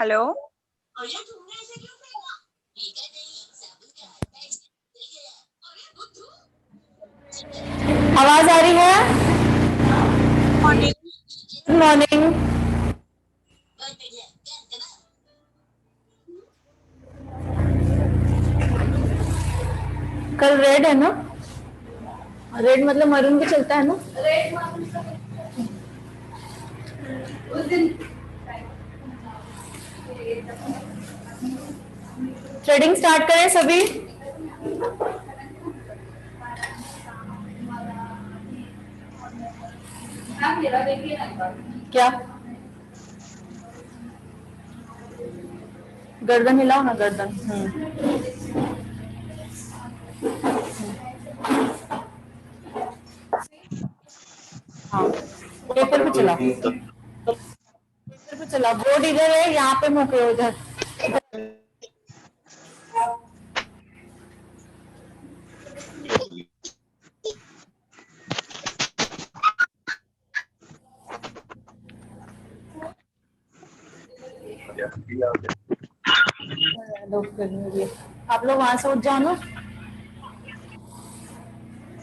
Hello, आवाज आ रही है? मॉर्निंग। Good morning. कल रेड है ना? रेड मतलब मरून भी चलता है ना? उस दिन ट्रेडिंग स्टार्ट करें सभी। क्या गर्दन हिलाओ ना, गर्दन। हाँ, पेपर पे चला, पेपर पे चला। बोर्ड इधर है, यहाँ पे मुँह करो, उधर। आप लोग वहां से उठ जाओ ना,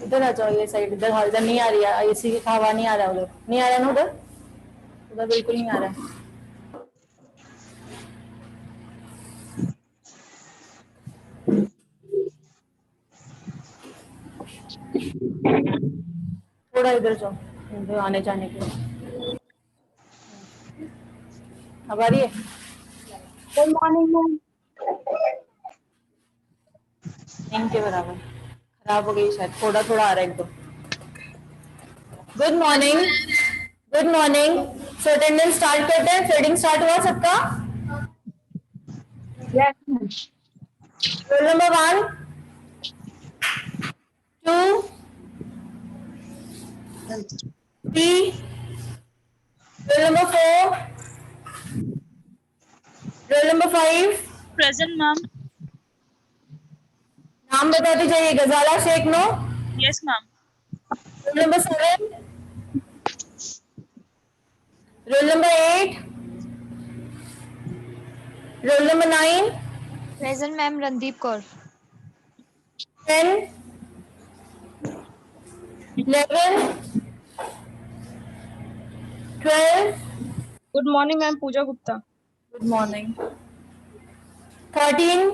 इधर आ जाओ, ये साइड। इधर इधर नहीं आ रही है, एसी की हवा नहीं आ रहा है उधर, नहीं आ रहा है ना उधर, उधर बिल्कुल नहीं आ रहा है। थोड़ा इधर जाओ, इधर आने जाने के लिए। अब आ रही है? Good morning ma'am. इनके बराबर खराब हो गई शायद, थोड़ा थोड़ा आ रहा है एकदम। Good morning, good morning. So attendance start करते हैं। ट्रेडिंग स्टार्ट हुआ सबका? Yes ma'am. Roll number 1, 2, 3, roll number 4, roll number 5। Present ma'am. नाम बताते जाइए। Ghazala Shaikh, no. Yes ma'am. Roll number 7, roll number 8, roll number 9, present ma'am Randeep Kaur. 10, 11, 12। Good morning ma'am, Pooja Gupta. Good morning. 13,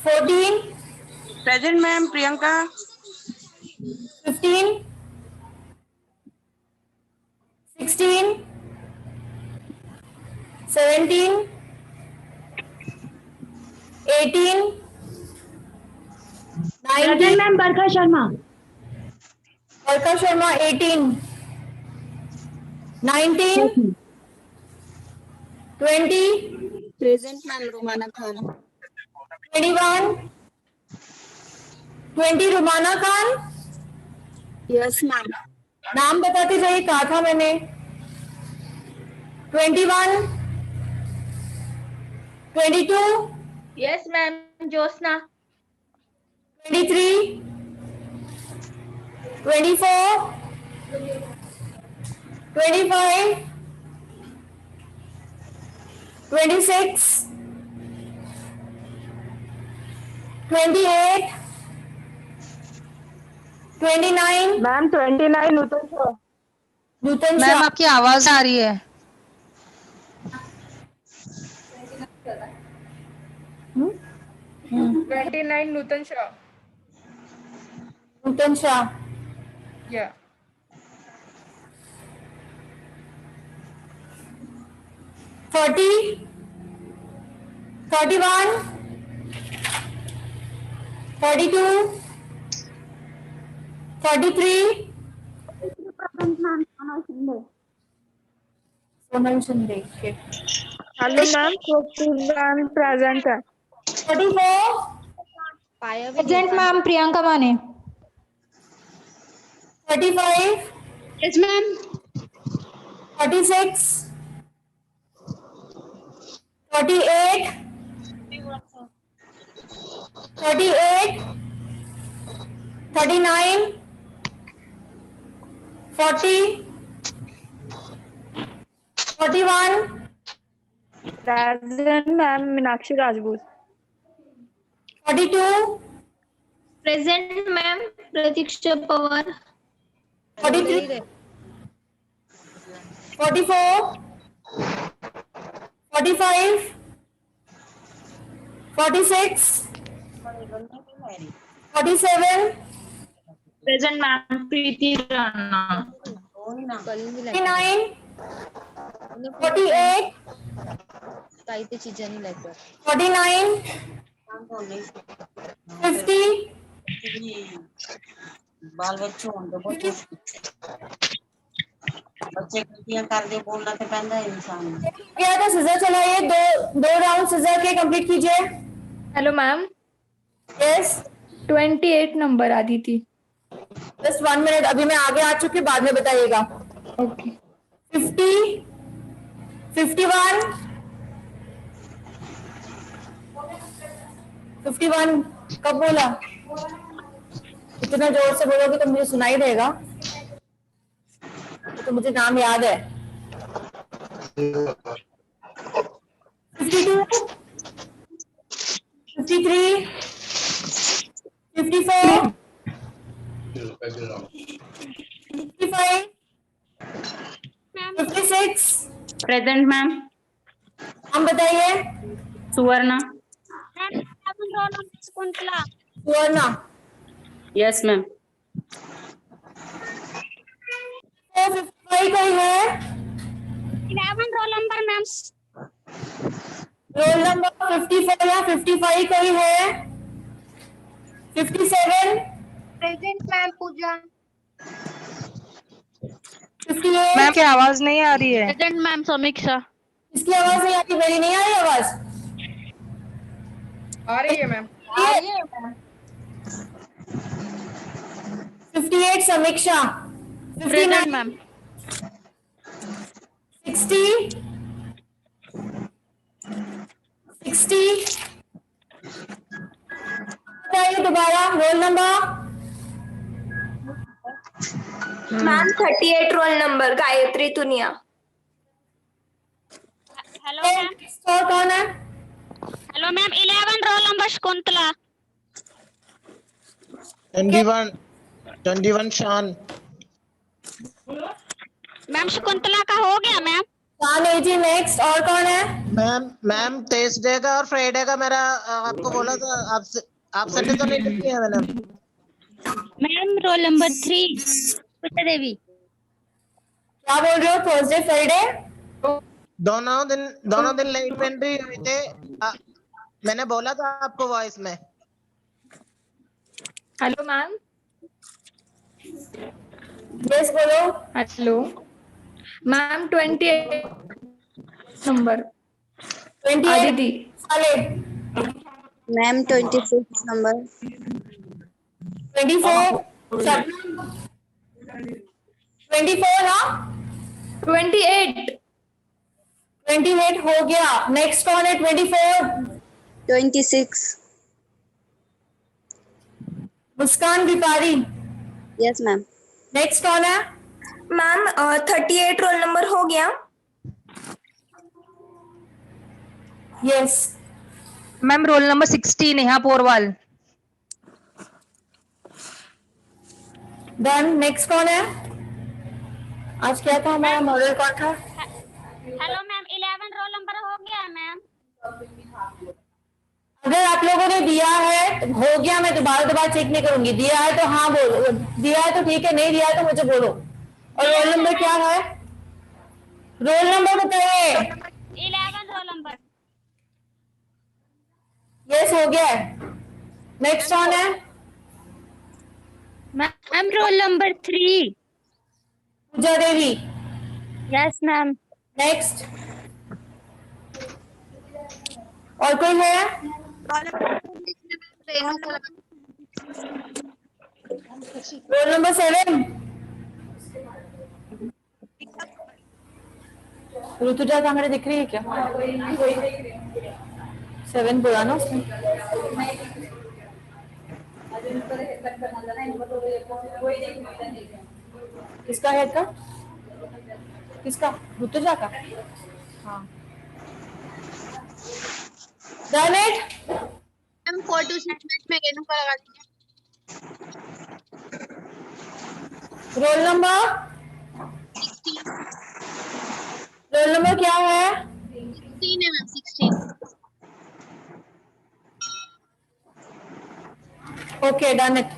14, present ma'am, Priyanka. 15, 16, 17, 18, present 19। Ma'am, Barkha Sharma. Alka Sharma 18, 19, 20, present ma'am, Rumana Khan. 21, 20 Rumana Khan. Yes ma'am. नाम बताते जाइए, कहा था मैंने। 21, 22, yes ma'am Jyotsna. 23, 24, 25, 26, 28, 29। Ma'am 29 Nutan Shah. Nutan ma'am Shah. आपकी आवाज आ रही है। हम्म? 29 नूतन शाह। नूतन शाह। या 30, 31, 32, 43। Sonal Shinde. Hello ma'am, ma'am present है। 44, प्रेजेंट मैम प्रियंका माने। 35, yes ma'am. 36, 38, 38, 39, 40, 41, Present, ma'am. Meenakshi Rajput. 42, Present, ma'am. Pratiksha Pawar. 43, 44, 45, 46, 47, Present, ma'am. Preeti Rana. 49, 48, 49, 50, बाल बच्चे होंगे बहुत बच्चे गलतियां कर दे बोलना तो पैंदा है इंसान ਨੂੰ। क्या था सिजर चलाइए, दो राउंड सिजर के कंप्लीट कीजिए। Hello, ma'am. Yes 28 number Aditi. Just 1 minute, अभी मैं आगे आ चुकी, बाद में बताइएगा। Okay. 50, 51, 51 कब बोला? इतना जोर से बोलोगे तो मुझे सुनाई देगा, तो मुझे नाम याद है। 52, 53, 54, 55, 56, Present, ma'am. हम बताइए। Suvarna. सुवर्णा। Yes, ma'am. 55 कोई है? 11 roll number, ma'am. Roll number 54 या 55 कोई है? 57, Present, ma'am. Pooja. 58। मैम की आवाज नहीं आ रही है। Present, ma'am. Samiksha. इसकी आवाज नहीं आती, मेरी नहीं आ रही आवाज? आ रही है मैम। 58 समीक्षा। Present, ma'am. 60, 60, बताइए दोबारा roll number. Ma'am 38 roll number Gayatri Tuniya. Hello, ma'am. और कौन है? Hello, ma'am. 11 roll number Shakuntala. 21 शान। मैम शकुंतला का हो गया मैम। जी नेक्स्ट। और कौन है? मैम थर्सडे का और फ्राइडे का मेरा आपको बोला था, आप संडे तो नहीं लिखी है मैंने। मैम रोल नंबर 3 पूजा देवी। क्या बोल रहे हो? थर्सडे फ्राइडे दोनों दिन लेट एंट्री हुए थे। मैंने बोला था आपको वॉइस में। Hello ma'am. यस बोलो। Hello ma'am 28 number 28 Aditi. साले। मैम 26 नंबर 24 24 ना 28 28 हो गया। नेक्स्ट कौन है? 24 26 मुस्कान भिखारी। यस मैम नेक्स्ट कौन है? मैम 38 रोल नंबर हो गया। Yes ma'am roll number 60 Neha Porwal. Done. Next कौन है? आज क्या था हमारा मॉडल कौन था? हेलो मैम 11 रोल नंबर हो गया मैम। अगर आप लोगों ने दिया है हो गया, मैं दोबारा चेक नहीं करूंगी। दिया है तो हाँ बोलो, दिया है तो ठीक है, नहीं दिया है तो मुझे बोलो। और रोल नंबर क्या है? रोल नंबर बताइए। 11 रोल नंबर। यस हो गया। नेक्स्ट कौन है? Ma'am roll number 3। Pooja Devi. Yes ma'am. Next और कोई है? रोल नंबर 7 ऋतुजा कांगड़े दिख रही है क्या? 7 बोला ना उसने। किसका हेयर कट? किसका? ऋतुजा का? हाँ। Done it? मैम फोटो में गेनू का लगा दीजिए। Roll number? रोल नंबर क्या है? 16 है ma'am 16। Okay, done it.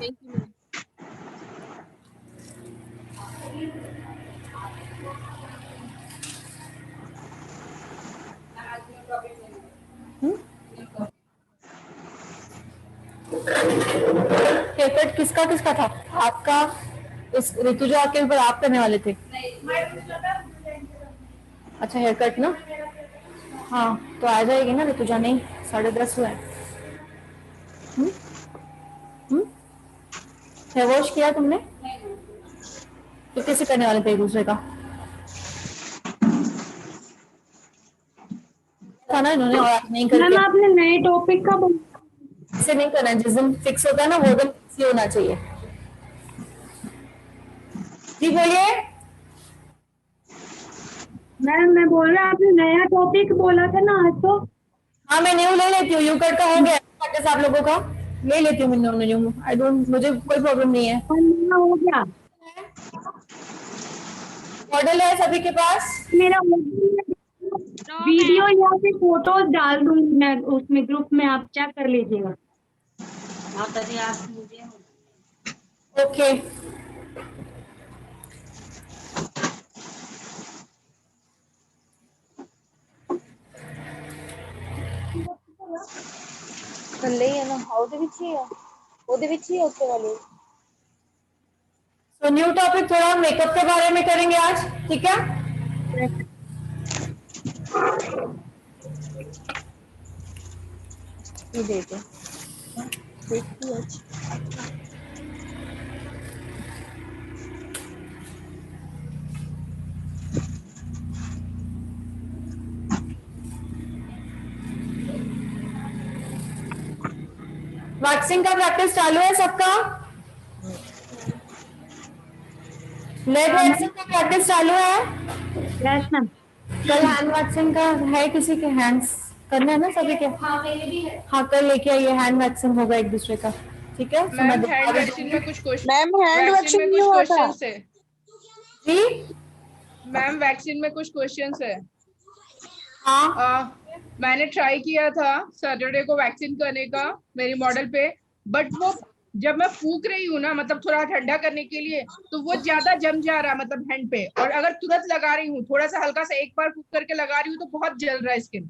Thank you ma'am. Haircut किसका किसका था? आपका? इस ऋतुजा के ऊपर आप करने वाले थे? अच्छा, हेयर कट ना? हाँ, तो आ जाएगी ना ऋतुजा? नहीं, 10:30 हुआ है। हेयर वॉश किया तुमने? तो कैसे करने वाले थे एक दूसरे का? था ना इन्होंने, और आप नहीं करके आपने नए टॉपिक का से नहीं करना। जिस दिन फिक्स होता है ना वो दिन फिक्स ही होना चाहिए। जी बोलिए। मैम मैं बोल रहा आपने नया टॉपिक बोला था ना आज तो। हाँ, मैं न्यू ले लेती हूँ। यू कट का हो गया प्रैक्टिस आप लोगों का? ले लेती हूँ मैं न्यू। आई डोंट, मुझे कोई प्रॉब्लम नहीं है। हो गया मॉडल है सभी के पास? मेरा वीडियो या फिर फोटोज डाल दूंगी मैं उसमें ग्रुप में, आप चेक कर लीजिएगा। हाँ तभी आप मुझे ओके। तो न्यू टॉपिक थोड़ा मेकअप के बारे में करेंगे आज, ठीक है? ये देखो, वैक्सिंग का प्रैक्टिस चालू है सबका? लेग वैक्सिंग का प्रैक्टिस चालू है? Yes ma'am. कल हैंड वैक्सिंग का है किसी के? हैंड्स करना है ना सभी के? हाँ, कल लेके आइए, हैंड वैक्सिंग होगा एक दूसरे का, ठीक है? मैम हैंड वैक्सीन में कुछ क्वेश्चन, मैम हैंड वैक्सीन में कुछ क्वेश्चंस है। जी मैम वैक्सीन में कुछ क्वेश्चंस है। हाँ, मैंने ट्राई किया था सैटरडे को वैक्सीन करने का मेरी मॉडल पे, बट वो जब मैं फूक रही हूँ ना, मतलब थोड़ा ठंडा करने के लिए, तो वो ज्यादा जम जा रहा है मतलब हैंड पे। और अगर तुरंत लगा रही हूँ, थोड़ा सा हल्का सा एक बार फूक करके लगा रही हूँ तो बहुत जल रहा है स्किन।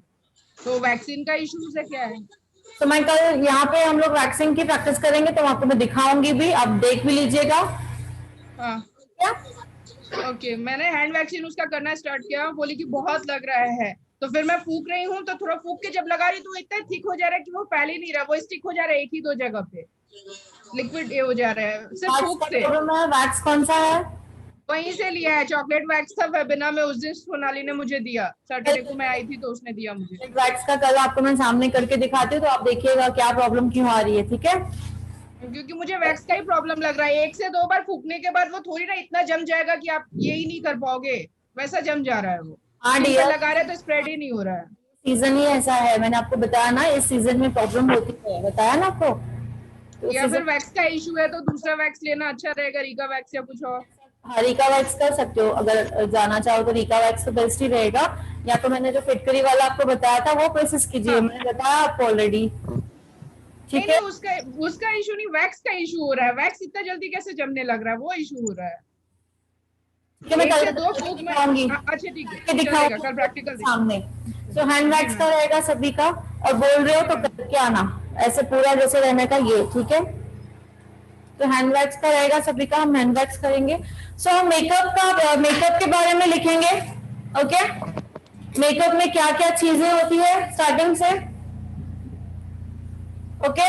तो वैक्सीन का इशू से क्या है? तो मैं कल यहाँ पे हम लोग वैक्सिंग की प्रैक्टिस करेंगे तो आपको मैं दिखाऊंगी भी, आप देख भी लीजिएगा। हाँ क्या? ओके, मैंने हैंड वैक्सीन उसका करना स्टार्ट किया, बोली कि बहुत लग रहा है, तो फिर मैं फूक रही हूँ, तो थोड़ा फूक के जब लगा रही तो इतना थिक हो जा रहा है कि वो फैल ही नहीं रहा, वो स्टिक हो जा रहा है एक ही दो जगह पे, लिक्विड ये हो जा रहा है सिर्फ फूक से। वैक्स कौन सा है? वहीं से लिया है, चॉकलेट वैक्स था वेबिना में उस दिन सोनाली ने मुझे दिया, सैटरडे को मैं आई थी तो उसने दिया मुझे। वैक्स का कल आपको मैं सामने करके दिखाती हूँ तो आप देखिएगा क्या प्रॉब्लम क्यों आ रही है, ठीक है? क्योंकि मुझे वैक्स का ही प्रॉब्लम लग रहा है, 1 से 2 बार फूकने के बाद वो थोड़ी ना इतना जम जाएगा कि आप ये ही नहीं कर पाओगे, वैसा जम जा रहा है वो। हाँ डियर, लगा रहे तो स्प्रेड ही नहीं हो रहा है। सीजन ही ऐसा है, मैंने आपको बताया ना, इस सीजन में प्रॉब्लम होती है, बताया ना आपको। तो या फिर वैक्स का इशू है तो दूसरा वैक्स लेना अच्छा रहेगा, रीका वैक्स या कुछ और। हाँ, रीका वैक्स कर सकते हो, अगर जाना चाहो तो रीका वैक्स तो बेस्ट ही रहेगा। या तो मैंने जो फिटकरी वाला आपको बताया था वो प्रोसेस कीजिए, हाँ। मैंने बताया आपको ऑलरेडी, ठीक है? उसका इशू नहीं, वैक्स का इशू हो रहा है। वैक्स इतना जल्दी कैसे जमने लग रहा है, वो इशू हो रहा है। मैं एक कल से दो फूक में दिखाऊंगी, अच्छा ठीक है, दिखाऊंगी चलेगा, कल प्रैक्टिकल सामने। तो हैंड वैक्स का रहेगा सभी का, और बोल रहे हो तो करके आना, ऐसे पूरा जैसे रहने का ये, ठीक है? तो हैंड वैक्स का रहेगा सभी का, हम हैंड वैक्स करेंगे। सो मेकअप के बारे में लिखेंगे, ओके? मेकअप में क्या क्या चीजें होती है स्टार्टिंग से, ओके?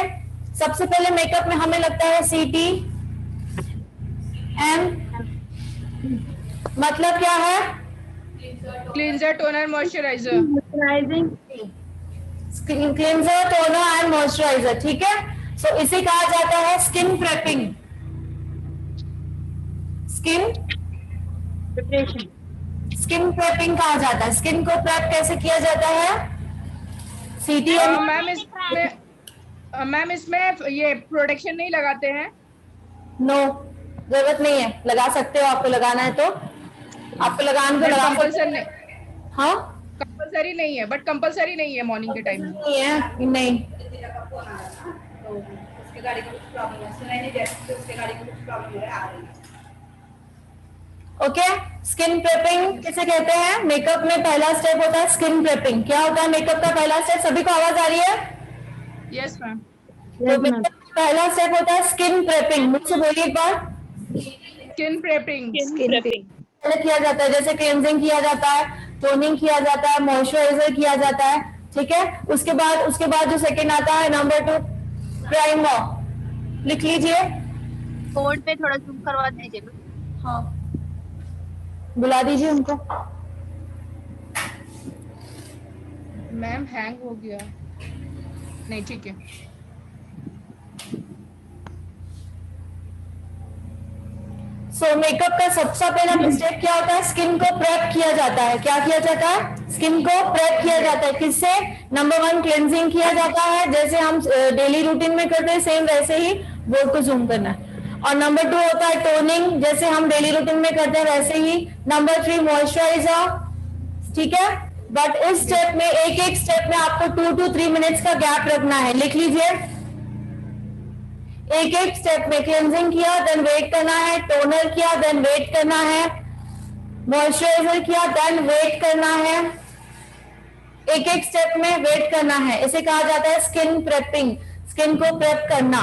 सबसे पहले मेकअप में हमें लगता है CT M, मतलब क्या है? Cleanser, toner, moisturiser. Cleanser, toner and moisturiser, ठीक है? सो इसे कहा जाता है skin prepping. Skin preparation. Skin prepping कहा जाता है। स्किन को प्रेप कैसे किया जाता है? CTM। मैम इसमें ये प्रोटेक्शन नहीं लगाते हैं? नो, जरूरत नहीं है। लगा सकते हो, आपको लगाना है तो आपको लगाने को लगा सकते कंपल्सरी हो। नहीं, हाँ, कंपल्सरी नहीं है, बट कंपल्सरी नहीं है मॉर्निंग के टाइम में। नहीं है, नहीं। ओके, स्किन प्रेपिंग किसे कहते हैं? मेकअप में पहला स्टेप होता है स्किन प्रेपिंग। क्या होता है मेकअप का पहला स्टेप? सभी को आवाज आ रही है? Yes ma'am. तो मेकअप का पहला स्टेप होता है स्किन प्रेपिंग। मुझसे बोलिए एक बार। स्किन प्रेपिंग पहले किया जाता है, जैसे क्लेंजिंग किया जाता है, टोनिंग किया जाता है, मॉइस्चराइजर किया जाता है, ठीक है। उसके बाद जो सेकंड आता है नंबर 2, प्राइमर। लिख लीजिए। बोर्ड पे थोड़ा जूम करवा दीजिए। हाँ, बुला दीजिए उनको। मैम हैंग हो गया। नहीं ठीक है। सो मेकअप का सबसे पहला स्टेप क्या होता है? स्किन को प्रेप किया जाता है। क्या किया जाता है? स्किन को प्रेप किया जाता है। किससे? नंबर 1 क्लेंजिंग किया जाता है, जैसे हम डेली रूटीन में करते हैं, सेम वैसे ही। बोर्ड को जूम करना है। और नंबर 2 होता है टोनिंग, जैसे हम डेली रूटीन में करते हैं वैसे ही। नंबर 3 मॉइस्चराइजर, ठीक है। बट इस स्टेप में एक स्टेप में आपको 2 to 3 मिनट्स का गैप रखना है। लिख लीजिए। एक स्टेप में क्लेंजिंग किया, देन वेट करना है, टोनर किया, देन वेट करना है, मॉइस्चराइजर किया, देन वेट करना है। एक स्टेप में वेट करना है। इसे कहा जाता है स्किन प्रेपिंग। स्किन को प्रेप करना,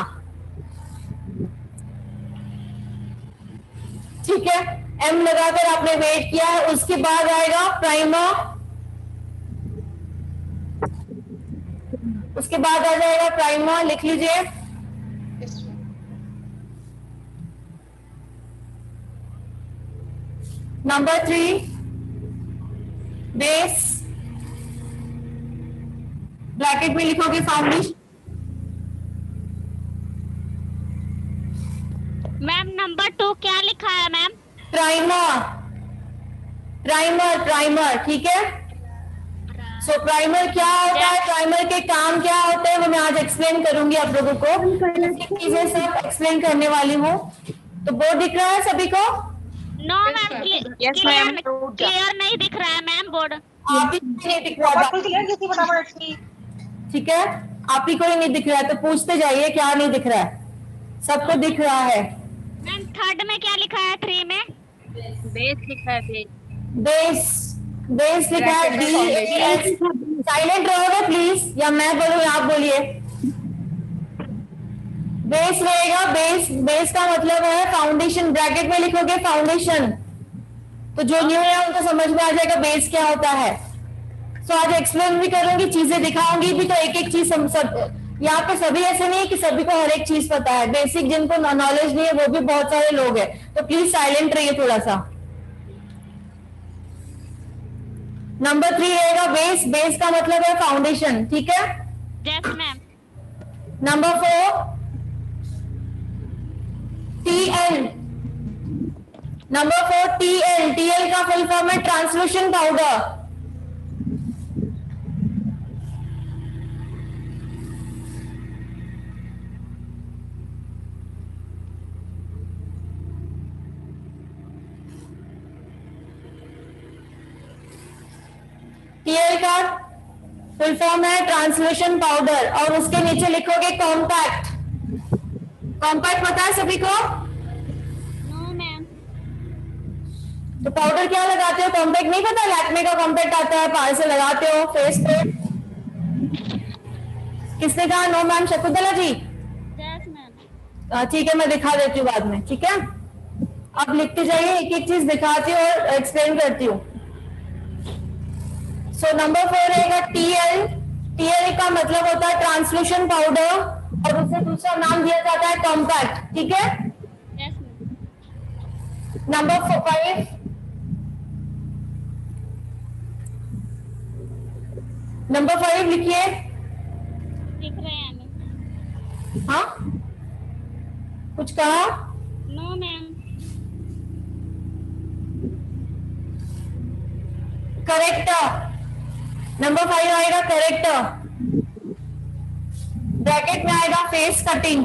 ठीक है। M लगाकर आपने वेट किया है। उसके बाद आएगा प्राइमर। उसके बाद आ जाएगा प्राइमर। लिख लीजिए। Number 3 base. ब्रैकेट में लिखोगे फाउंडेशन। मैम नंबर 2 क्या लिखा है मैम? प्राइमर, प्राइमर, ठीक है। सो प्राइमर क्या होता है? प्राइमर के काम क्या होते हैं वो मैं आज एक्सप्लेन करूंगी आप लोगों को। चीजें सब एक्सप्लेन करने वाली हूँ। तो बोर्ड दिख रहा है सभी को? नो मैम, क्लियर नहीं दिख रहा है मैम बोर्ड। आप ही को नहीं दिख रहा था, ठीक है। आप ही को ही नहीं दिख रहा है, तो पूछते जाइए क्या नहीं दिख रहा है। सबको दिख रहा है। मैम 3rd में क्या लिखा है? 3 में बेस लिखा है। बेस लिखा है BAS। साइलेंट रहोगे प्लीज, या मैं बोलूँ आप बोलिए। बेस रहेगा। बेस का मतलब है फाउंडेशन। ब्रैकेट में लिखोगे फाउंडेशन, तो जो न्यू है उनको समझ में आ जाएगा बेस क्या होता है। सो आज एक्सप्लेन भी करूंगी, चीजें दिखाऊंगी भी, तो एक चीज यहाँ पे सभी ऐसे नहीं है कि सभी को हर एक चीज पता है। बेसिक जिनको नॉलेज नहीं है वो भी बहुत सारे लोग हैं, तो प्लीज साइलेंट रहिए थोड़ा सा। नंबर 3 रहेगा बेस का मतलब है फाउंडेशन, ठीक है। Yes ma'am. Number 4 TL। Number 4 TL का फुल फॉर्म है ट्रांसलूशन पाउडर। TL का फुल फॉर्म है ट्रांसलूशन पाउडर, और उसके नीचे लिखोगे कॉम्पैक्ट। कॉम्पैक्ट पता है सभी को? No ma'am. तो पाउडर क्या लगाते हो? कॉम्पैक्ट नहीं पता? लैक्मे का कॉम्पैक्ट आता है, पार से लगाते हो फेस पे। किसने कहा no ma'am? Shakuntala ji. Yes ma'am. ठीक है, मैं दिखा देती हूँ बाद में, ठीक है। आप लिखते जाइए, एक चीज दिखाती हूँ और एक्सप्लेन करती हूँ। सो नंबर 4 रहेगा TL का मतलब होता है ट्रांसलूशन पाउडर, और उसे दूसरा नाम दिया जाता है कॉम्पैक्ट, ठीक है। Yes ma'am. नंबर 5 लिखिए। दिख रहे हैं मैम। हाँ, कुछ कहा? No ma'am. करेक्ट। नंबर 5 आएगा करेक्ट। ब्रैकेट में आएगा face cutting.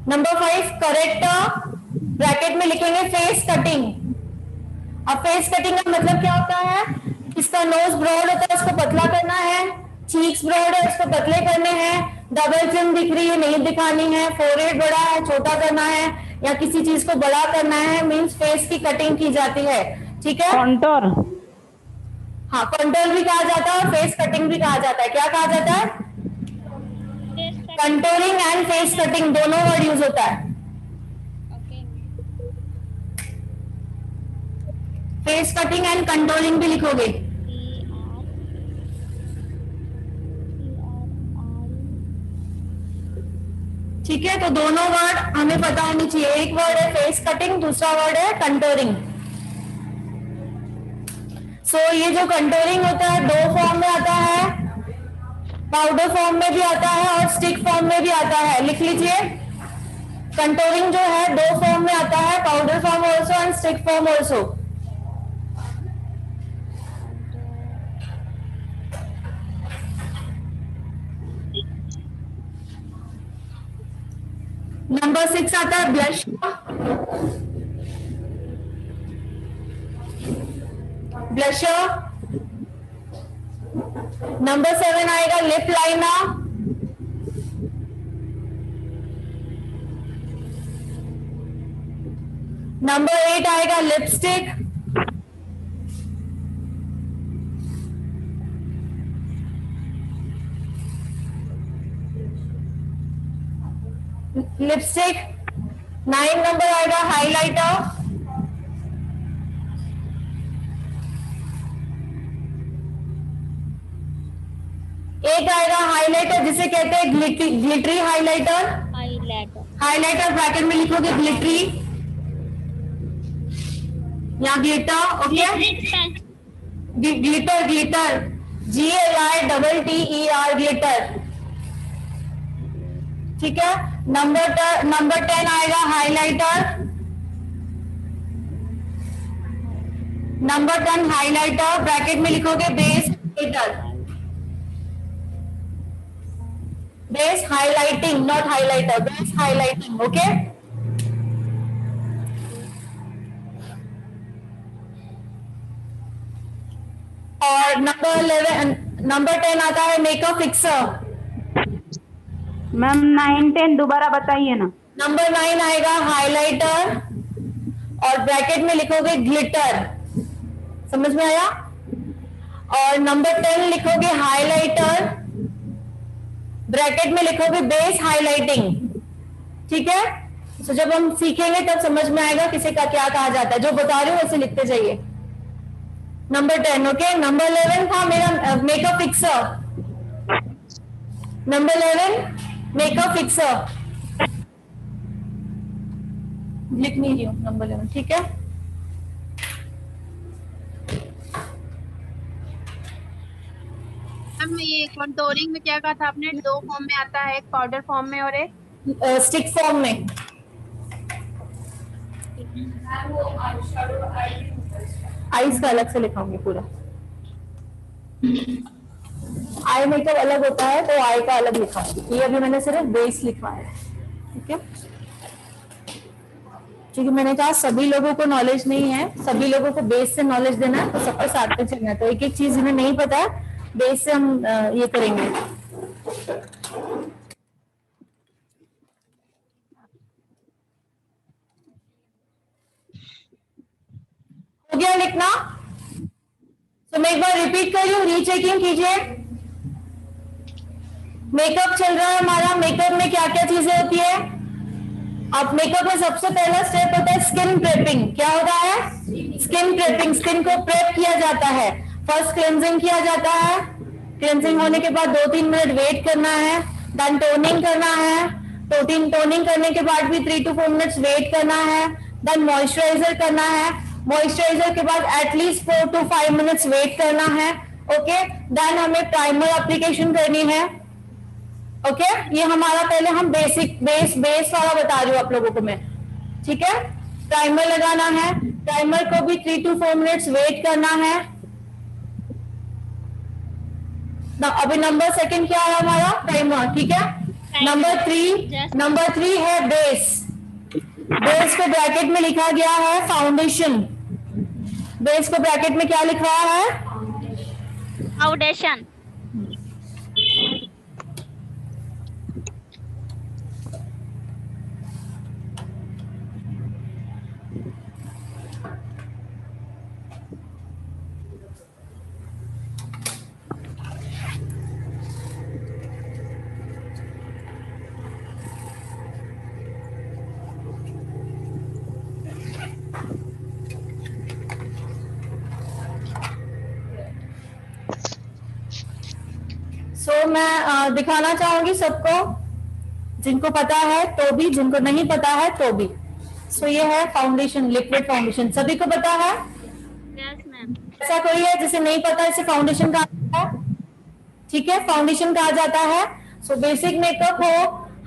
Number 5 correct. Bracket में लिखेंगे फेस कटिंग। अब फेस कटिंग का मतलब क्या होता है? इसका नोज ब्रॉड होता है, उसको पतला करना है। चीक्स ब्रॉड है, उसको पतले करने हैं। डबल चिन दिख रही है, नहीं दिखानी है। फोरहेड बड़ा है, छोटा करना है, या किसी चीज को बड़ा करना है, मींस फेस की कटिंग की जाती है। ठीक है, कॉन्टोर। हाँ, कंटोर भी कहा जाता है और फेस कटिंग भी कहा जाता है। क्या कहा जाता है? कंटोरिंग एंड फेस कटिंग दोनों वर्ड यूज होता है। Okay. Face cutting and contouring भी लिखोगे। ठीक है, तो दोनों वर्ड हमें पता होनी चाहिए। एक वर्ड है फेस कटिंग, दूसरा वर्ड है कंटोरिंग। सो ये जो कंटोरिंग होता है 2 फॉर्म में आता है, पाउडर फॉर्म में भी आता है और स्टिक फॉर्म में भी आता है। लिख लीजिए, कंटोरिंग जो है 2 फॉर्म में आता है, powder form also and stick form also. Number 6 आता है ब्लश। ब्लशर। नंबर 7 आएगा लिप लाइनर। नंबर 8 आएगा लिपस्टिक। लिपस्टिक। 9 नंबर आएगा हाइलाइटर। एक आएगा हाइलाइटर जिसे कहते हैं ग्लिटरी हाइलाइटर। हाइलाइटर ब्रैकेट में लिखोगे ग्लिटरी या glitter. Okay, glitter GLITTER glitter. ठीक है, नंबर 10 आएगा हाइलाइटर। नंबर 10 हाइलाइटर ब्रैकेट में लिखोगे base highlighter. Base highlighting, not highlighter, base highlighting. Okay, और नंबर 10 आता है मेकअप फिक्सर। मैम 9, 10 दोबारा बताइए ना। नंबर 9 आएगा हाइलाइटर और ब्रैकेट में लिखोगे ग्लिटर। समझ में आया? और नंबर 10 लिखोगे हाइलाइटर, ब्रैकेट में लिखोगे बेस हाइलाइटिंग। ठीक है, तो जब हम सीखेंगे तब समझ में आएगा किसी का क्या कहा जाता है। जो बता रही हूँ वैसे लिखते जाइए। नंबर 10। ओके, नंबर 11 था मेरा makeup fixer. Number 11 makeup fixer लिख नहीं रही हूँ। नंबर 11। ठीक है, हम ये कंटूरिंग में क्या कहा था आपने? 2 फॉर्म में आता है, एक पाउडर फॉर्म में और एक स्टिक फॉर्म में। आईज का अलग से लिखाऊंगी पूरा। आई मेकअप अलग होता है तो आई का अलग लिखाऊंगी। ये अभी मैंने सिर्फ बेस लिखवाया है। ठीक है, क्योंकि मैंने कहा सभी लोगों को नॉलेज नहीं है, सभी लोगों को बेस से नॉलेज देना है, तो सबके साथ में चलना है। तो एक एक चीज जिन्हें नहीं पता है बेस से हम ये करेंगे। हो गया लिखना? तो मैं एक बार रिपीट कर रही हूँ, रीचेकिंग कीजिए। मेकअप चल रहा है हमारा। मेकअप में क्या क्या चीजें होती है? अब मेकअप में सबसे पहला स्टेप होता है स्किन प्रेपिंग। क्या होता है? Skin prepping. स्किन को प्रेप किया जाता है। फर्स्ट क्लेंजिंग किया जाता है। क्लेंजिंग होने के बाद 2-3 मिनट वेट करना है। देन टोनिंग करना है। टोनिंग करने के बाद भी 3 to 4 मिनट्स वेट करना है। देन मॉइस्चराइजर करना है। मॉइस्चराइजर के बाद एटलीस्ट 4 to 5 मिनट्स वेट करना है। ओके, देन हमें प्राइमर एप्लीकेशन करनी है। ओके, ये हमारा पहले हम बेस वाला बता रही हूँ आप लोगों को मैं, ठीक है। प्राइमर लगाना है, प्राइमर को भी 3 to 4 मिनट्स वेट करना है। अभी नंबर सेकंड क्या है हमारा? प्राइमर, ठीक है। नंबर 3 है बेस। बेस को ब्रैकेट में लिखा गया है फाउंडेशन। बेस को ब्रैकेट में क्या लिखा है? फाउंडेशन। मैं दिखाना चाहूंगी सबको, जिनको पता है तो भी, जिनको नहीं पता है तो भी। ये है फाउंडेशन, लिक्विड फाउंडेशन, सभी को पता है? Yes ma'am. ऐसा कोई है जिसे नहीं पता इसे फाउंडेशन कहा जाता है? ठीक है, फाउंडेशन कहा जाता है। बेसिक मेकअप हो,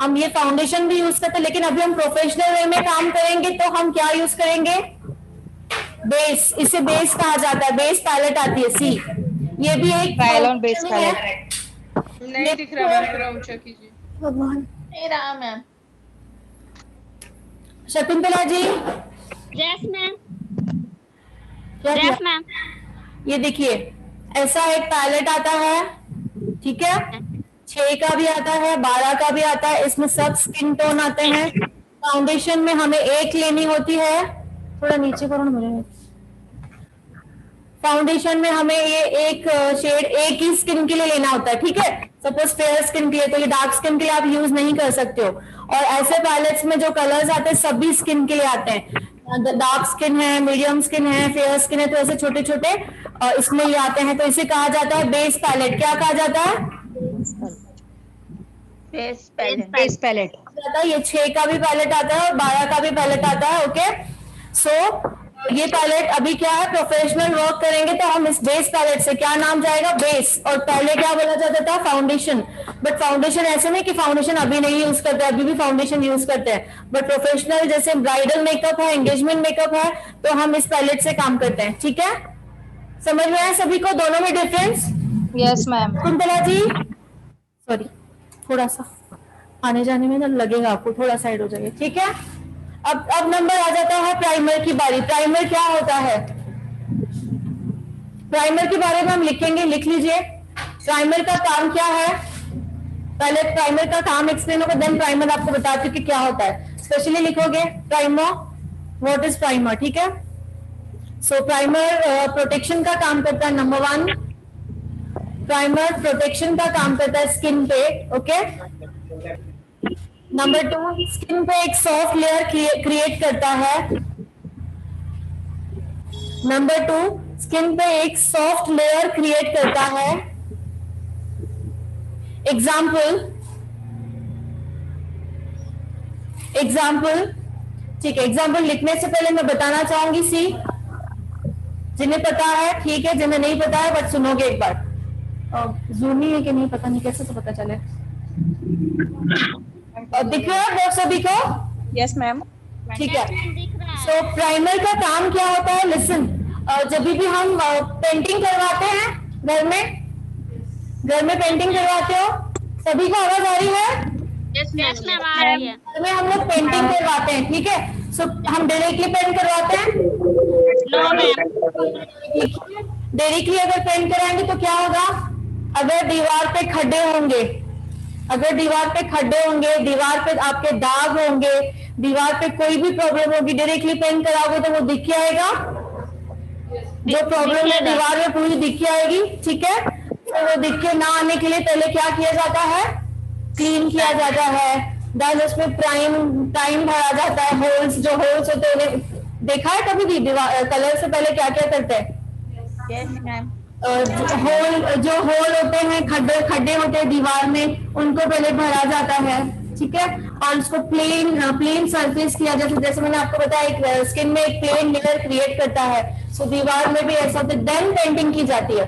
हम ये फाउंडेशन भी यूज करते हैं, लेकिन अभी हम प्रोफेशनल वे में काम करेंगे तो हम क्या यूज करेंगे? बेस। इसे बेस कहा जाता है, बेस पैलेट आती है सी। ये भी एक बेस पैलेट नहीं दिख रहा मैम, थोड़ा ऊंचा कीजिए। भगवान, नहीं रहा ma'am. Shakuntala ji, yes ma'am. क्या किया? Yes ma'am. ये देखिए, ऐसा एक पैलेट आता है, ठीक है। 6 का भी आता है, 12 का भी आता है, इसमें सब स्किन टोन आते हैं। फाउंडेशन में हमें एक लेनी होती है, थोड़ा नीचे करो ना मेरे। फाउंडेशन में हमें ये एक शेड एक ही स्किन के लिए लेना होता है, ठीक है। सपोज फेयर स्किन के लिए, तो ये डार्क स्किन के लिए आप यूज नहीं कर सकते हो। और ऐसे पैलेट्स में जो कलर्स आते हैं सभी स्किन के लिए आते हैं। डार्क स्किन है, मीडियम स्किन है, फेयर स्किन है, तो ऐसे छोटे छोटे इसमें ये आते हैं। तो इसे कहा जाता है बेस पैलेट। क्या कहा जाता है? Base palette. ये 6 का भी पैलेट आता है और 12 का भी पैलेट आता है। ओके, ये पैलेट अभी क्या है, प्रोफेशनल वर्क करेंगे तो हम इस बेस पैलेट से, क्या नाम जाएगा? बेस। और पहले क्या बोला जाता था? फाउंडेशन। बट फाउंडेशन ऐसे नहीं कि फाउंडेशन अभी नहीं यूज करते, अभी भी फाउंडेशन यूज करते हैं। बट प्रोफेशनल जैसे ब्राइडल मेकअप है, एंगेजमेंट मेकअप है, तो हम इस पैलेट से काम करते हैं, ठीक है। समझ में आया सभी को दोनों में difference? Yes ma'am. Kuntala ji, sorry, थोड़ा सा आने जाने में ना लगेगा आपको, थोड़ा साइड हो जाइए, ठीक है। अब नंबर आ जाता है प्राइमर की बारी। प्राइमर क्या होता है? प्राइमर के बारे में हम लिखेंगे, लिख लीजिए। प्राइमर का काम क्या है? पहले प्राइमर का काम एक्सप्लेन होगा, देन प्राइमर आपको बताती हूँ कि क्या होता है। स्पेशली लिखोगे प्राइमर, व्हाट इज प्राइमर, ठीक है। प्राइमर प्रोटेक्शन का काम करता है। नंबर 1, प्राइमर प्रोटेक्शन का काम करता है स्किन पे। ओके। नंबर 2, स्किन पे एक सॉफ्ट लेयर क्रिएट करता है। नंबर 2, स्किन पे एक सॉफ्ट लेयर क्रिएट करता है। एग्जाम्पल, ठीक है। एग्जाम्पल लिखने से पहले मैं बताना चाहूंगी सी, जिन्हें पता है ठीक है, जिन्हें नहीं पता है बट सुनोगे एक बार। जूम ही है कि नहीं पता नहीं, कैसे तो पता चले। दिख रहा है वो सभी को? Yes ma'am. ठीक है। प्राइमर का काम क्या होता है? लिसन, जब भी हम पेंटिंग करवाते हैं घर में पेंटिंग करवाते हो, सभी को आवाज आ रही है? यस मैम, आ रही है। घर में हम लोग पेंटिंग करवाते हैं, ठीक है। हम डायरेक्टली पेंट करवाते हैं? No ma'am. डायरेक्टली अगर पेंट कराएंगे तो क्या होगा? अगर दीवार पे खड्डे होंगे, दीवार पे आपके दाग होंगे, दीवार पे कोई भी प्रॉब्लम होगी, डायरेक्टली पेंट कराओगे तो वो दिख के आएगा। जो प्रॉब्लम है दीवार में पूरी दिख के आएगी, ठीक है। तो वो दिख के ना आने के लिए पहले क्या किया जाता है? क्लीन किया जाता है। देन उसमें टाइम भरा जाता है। होल्स, जो होल्स होते हैं, देखा है कभी भी दीवार कलर से पहले क्या क्या करते हैं? जो होल होते हैं, खड्डे होते हैं दीवार में, उनको पहले भरा जाता है, ठीक है। और उसको प्लेन सरफेस किया जाता है, जैसे मैंने आपको बताया एक स्किन में एक प्लेन लेयर क्रिएट करता है, सो दीवार में भी ऐसा होता है, देन पेंटिंग की जाती है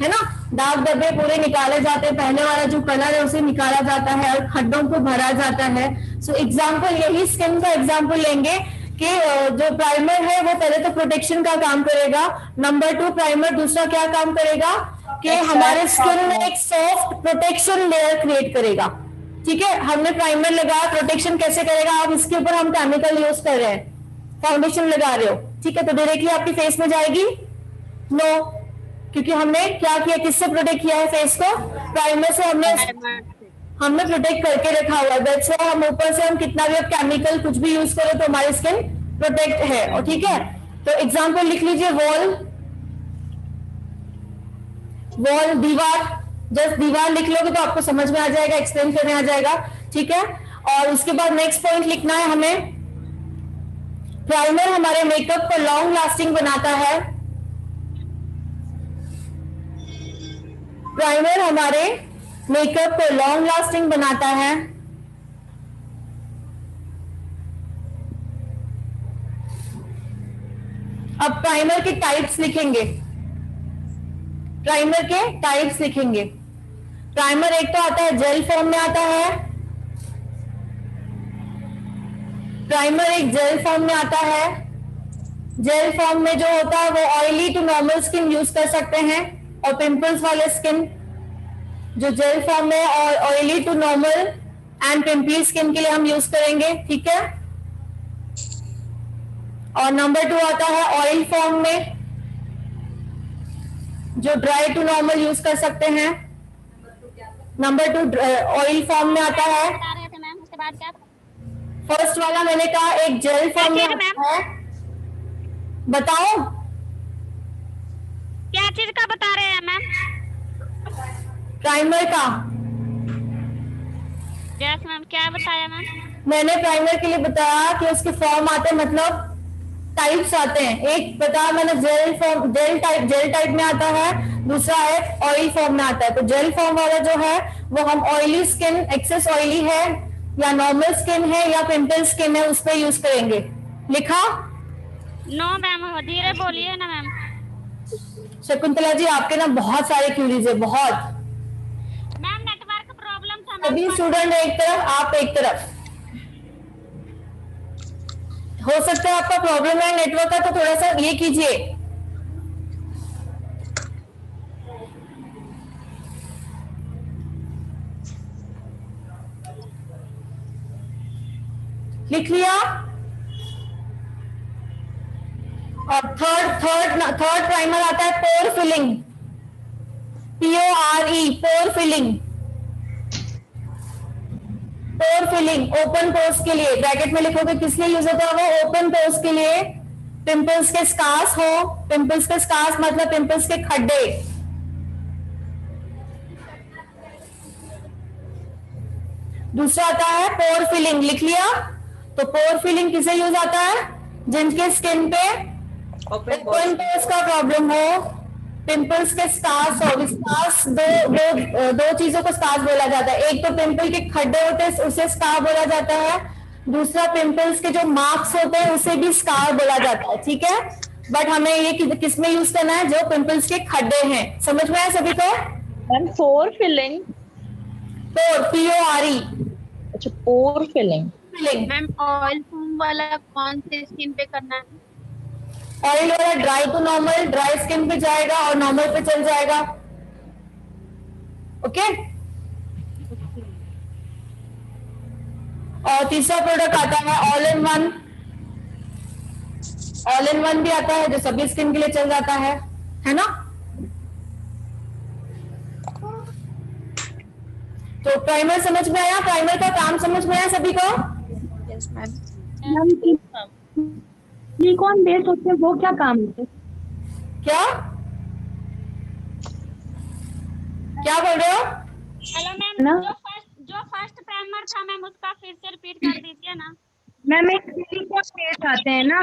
ना। दाग धब्बे पूरे निकाले जाते हैं, पहले वाला जो कलर है उसे निकाला जाता है और खड्डों को भरा जाता है। सो एग्जाम्पल यही स्किन का एग्जाम्पल लेंगे कि जो प्राइमर है वो पहले तो प्रोटेक्शन का काम करेगा, नंबर 2 प्राइमर दूसरा क्या काम करेगा कि हमारे स्किन में एक सॉफ्ट प्रोटेक्शन लेयर क्रिएट करेगा। ठीक है, हमने प्राइमर लगाया, प्रोटेक्शन कैसे करेगा, अब इसके ऊपर हम केमिकल यूज कर रहे हैं, फाउंडेशन लगा रहे हो, ठीक है, तो डायरेक्टली आपकी फेस में जाएगी? नो, क्योंकि हमने क्या किया, किससे प्रोटेक्ट किया है फेस को? प्राइमर से हमने प्रोटेक्ट करके रखा हुआ है। दैट्स व्हाई हम ऊपर से हम कितना भी केमिकल कुछ भी यूज करें तो हमारी स्किन प्रोटेक्ट है। और ठीक है, तो एग्जांपल लिख लीजिए, वॉल दीवार, जस्ट दीवार लिख लोगे तो आपको समझ में आ जाएगा, एक्सप्लेन करने आ जाएगा। ठीक है, और उसके बाद नेक्स्ट पॉइंट लिखना है हमें, प्राइमर हमारे मेकअप को लॉन्ग लास्टिंग बनाता है। प्राइमर हमारे मेकअप को लॉन्ग लास्टिंग बनाता है। अब प्राइमर के टाइप्स लिखेंगे, प्राइमर के टाइप्स लिखेंगे। प्राइमर एक तो आता है जेल फॉर्म में आता है, प्राइमर एक जेल फॉर्म में आता है। जेल फॉर्म में जो होता है वो oily to normal skin use कर सकते हैं, और पिंपल्स वाले स्किन जो जेल फॉर्म में और oily to normal and pimply skin के लिए हम यूज करेंगे। ठीक है, और नंबर 2 आता है ऑयल फॉर्म में, जो ड्राई टू नॉर्मल यूज कर सकते हैं। नंबर 2 ऑयल फॉर्म में आता है। बता रहे थे मैम, उसके बाद क्या? फर्स्ट वाला मैंने कहा एक जेल फॉर्म में आता है। बताओ क्या चीज का बता रहे हैं मैम? प्राइमर का। यस मैम, क्या बताया मैम? मैंने प्राइमर के लिए बताया कि उसके फॉर्म आते हैं, मतलब टाइप्स आते हैं। एक बताया मैंने जेल टाइप में आता है, दूसरा है ऑयल फॉर्म में आता है। तो जेल फॉर्म वाला जो है वो हम ऑयली स्किन, एक्सेस ऑयली है या नॉर्मल स्किन है या पिंपल स्किन है, उस पर यूज करेंगे। लिखा? नो मैम, धीरे बोलिए ना मैम। शकुंतला जी, आपके ना बहुत सारे क्यूरीज है, बहुत। मैम नेटवर्क प्रॉब्लम था सभी मैम। स्टूडेंट एक तरफ, आप एक तरफ। हो सकता है आपका प्रॉब्लम है नेटवर्क का, तो थोड़ा सा ये कीजिए। लिख लिया? और थर्ड प्राइमर आता है पोर फिलिंग, PORE, पोर फिलिंग। पोर फिलिंग ओपन पोर्स के लिए, ब्रैकेट में लिखोगे किस लिए यूज होता है वो? ओपन पोर्स के लिए, पिंपल्स के स्कार्स हो, पिंपल्स के स्कार्स मतलब पिंपल्स के खड्डे। दूसरा आता है पोर फिलिंग, लिख लिया? तो पोर फिलिंग किसे यूज आता है? जिनके स्किन पे ओपन पोर्स का प्रॉब्लम हो, पिंपल्स के स्कार्स हो। स्कार्स दो चीजों को स्कार्स बोला जाता है, एक तो पिंपल के खड्डे होते हैं उसे स्कार बोला जाता है, दूसरा पिंपल्स के जो मार्क्स होते हैं उसे भी स्कार बोला जाता है। ठीक है, बट हमें ये किस में यूज करना है? जो पिंपल्स के खड्डे हैं। समझ में आया सभी को? Pore filling, pore, PORE। अच्छा, pore filling. Ma'am oil form वाला कौन से स्किन पे करना है? ऑयल वाला dry to normal, dry skin पे जाएगा और नॉर्मल पे चल जाएगा। ओके, और तीसरा प्रोडक्ट आता है all in one. All in one भी आता है जो सभी स्किन के लिए चल जाता है ना? तो प्राइमर समझ में आया? प्राइमर का काम समझ में आया सभी को? Yes ma'am. सिलिकॉन बेस होते हैं, वो क्या काम होते हैं? क्या क्या बोल रहे हो? हेलो मैम, जो फर्स्ट प्राइमर था मैम, उसका फिर से रिपीट कर दीजिए ना। मैम एक सिलिकॉन बेस आते हैं ना?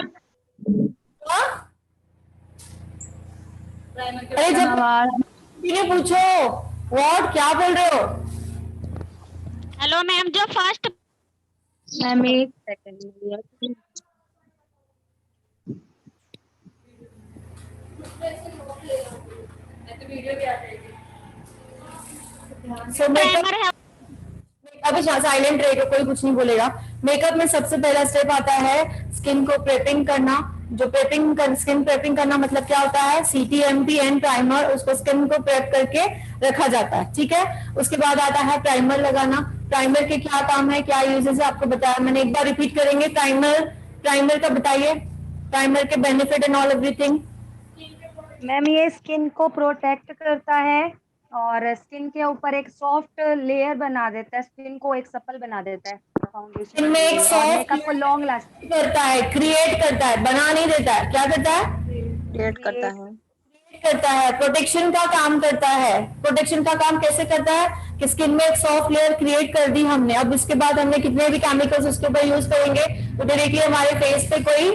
अरे जब पूछो व्हाट, क्या बोल रहे हो? हेलो मैम, जो फर्स्ट मैम एक सेकंड। सो मेकअप अभी साइलेंट रहेगा, कोई कुछ नहीं बोलेगा। मेकअप में सबसे पहला स्टेप आता है स्किन को प्रेपिंग करना। जो स्किन प्रेपिंग करना मतलब क्या होता है, CTMP एंड प्राइमर, उसको स्किन को प्रेप करके रखा जाता है, ठीक है। उसके बाद आता है प्राइमर लगाना। प्राइमर के क्या काम है, क्या यूजेस है, आपको बताया मैंने, एक बार रिपीट करेंगे। प्राइमर का बताइए, प्राइमर के benefit and all everything. Ma'am ये स्किन को प्रोटेक्ट करता है और स्किन के ऊपर एक सॉफ्ट लेयर बना देता है, स्किन को एक सपल बना देता है फाउंडेशन इनमें एक सॉफ्ट मेकअप को लॉन्ग लास्टिंग करता है, क्रिएट करता है, बना नहीं देता है। क्या करता है? क्रिएट करता है। करता है, प्रोटेक्शन का काम करता है। प्रोटेक्शन का काम कैसे करता है कि स्किन में एक सॉफ्ट लेयर क्रिएट कर दी हमने, अब इसके बाद हमने कितने भी केमिकल्स उसके ऊपर यूज करेंगे तो डायरेक्टली हमारे फेस पे कोई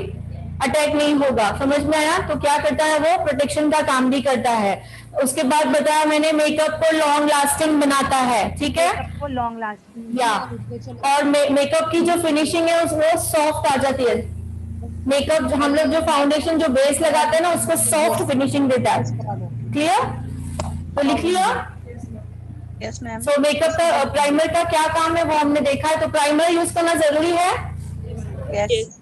अटैक नहीं होगा। समझ में आया? तो क्या करता है वो, प्रोटेक्शन का काम भी करता है। उसके बाद बताया मैंने मेकअप को लॉन्ग लास्टिंग बनाता है, ठीक है, को लॉन्ग लास्टिंग या और मेकअप की जो फिनिशिंग है वो सॉफ्ट आ जाती है। मेकअप हम लोग जो फाउंडेशन जो बेस लगाते हैं ना उसको सॉफ्ट फिनिशिंग देता है। क्लियर? तो लिख लिया। Yes ma'am. सो मेकअप का प्राइमर का क्या काम है वो हमने देखा है। तो प्राइमर यूज करना जरूरी है। यस।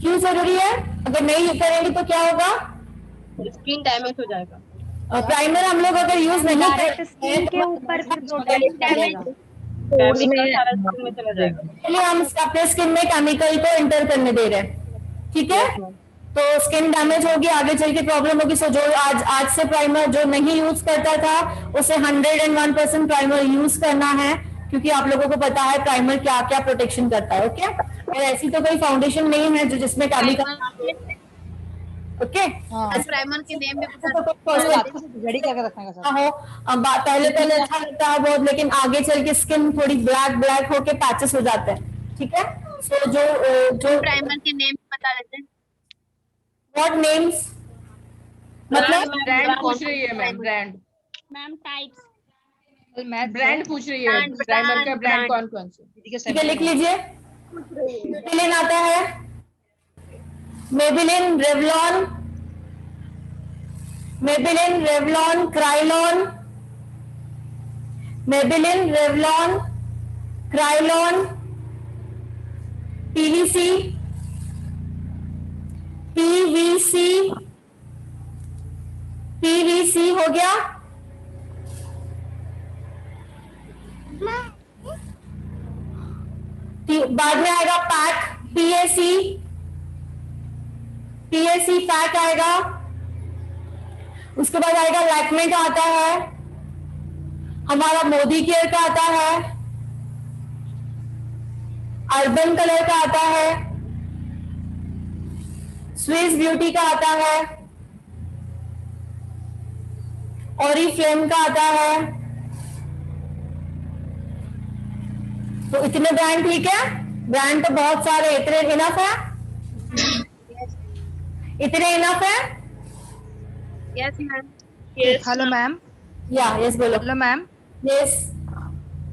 क्यों जरूरी है? अगर नहीं करेंगे तो क्या होगा, स्किन डैमेज हो जाएगा। प्राइमर हम लोग अगर यूज नहीं डायरेक्ट स्किन के ऊपर प्रोटेक्ट करेगा। केमिकल सारा स्किन में चला जाएगा। पहले हम अपने स्किन में केमिकल को एंटर करने दे रहे हैं, ठीक है। तो स्किन डैमेज होगी, आगे चल के प्रॉब्लम होगी। सो जो आज से प्राइमर जो नहीं यूज करता था उसे 101% प्राइमर यूज करना है, क्योंकि आप लोगों को पता है प्राइमर क्या क्या प्रोटेक्शन करता है। ओके, और ऐसी तो कोई फाउंडेशन नहीं है जो जिसमें केमिकल। ओके, प्राइमर के नेम में पहले अच्छा लगता है बहुत, लेकिन आगे चल के स्किन थोड़ी ब्लैक होके पैचेस हो जाते हैं, ठीक है। सो जो प्राइमर के नेम बता देते हैं। व्हाट नेम्स, मतलब ब्रांड पूछ रही है ma'am, brand ma'am types brand पूछ रही है, प्राइमर का ब्रांड कौन कौन से। ठीक है, लिख लीजिए। मेबेलिन आता है, Maybelline, Revlon, Maybelline, Revlon, Krylon, Maybelline, Revlon, Krylon, PVC, PVC, PVC हो गया। बाद में आएगा पैक, पीएसी, पीएसी पैक आएगा। उसके बाद आएगा लैक्मे का आता है, हमारा मोदी केयर का आता है, अर्बन कलर का आता है, स्विस ब्यूटी का आता है, ओरिफ्लेम का आता है। तो इतने ब्रांड ठीक है, ब्रांड तो बहुत सारे, इतने इनफ है, इतने इनफ है। Yes ma'am. Hello ma'am. या यस बोलो। Hello ma'am. यस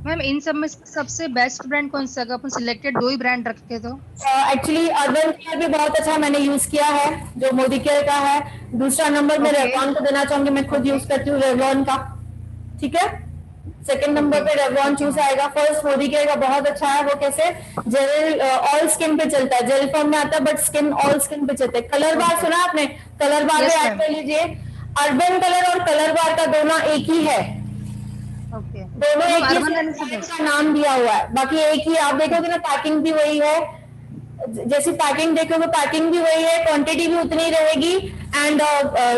मैम, इन सब में सबसे बेस्ट ब्रांड कौन सा है? अगर अपन सिलेक्टेड 2 ही ब्रांड रखे तो एक्चुअली अर्बन केयर भी बहुत अच्छा मैंने यूज किया है, जो मोदी केयर का है। दूसरा नंबर मैं रेवलॉन को देना चाहूंगी, मैं खुद यूज करती हूँ रेवलॉन का, ठीक है। सेकंड नंबर पे रेवलॉन चूज आएगा। फर्स्ट मोदी केयर का बहुत अच्छा है। वो कैसे, जेल ऑल स्किन पे चलता है, जेल फॉर्म में आता है बट स्किन ऑल स्किन पे चलता है। कलर बार सुना आपने? कलर बार Yes, पे ऐड ma'am. कर लीजिए। अर्बन कलर और कलर बार का दोनों एक ही है, ओके। दोनों एक ही Urban है, Colour से का नाम दिया हुआ है, बाकी एक ही। आप देखोगे ना पैकिंग भी वही है, जैसी पैकिंग देखोगे पैकिंग भी वही है, क्वांटिटी भी उतनी रहेगी एंड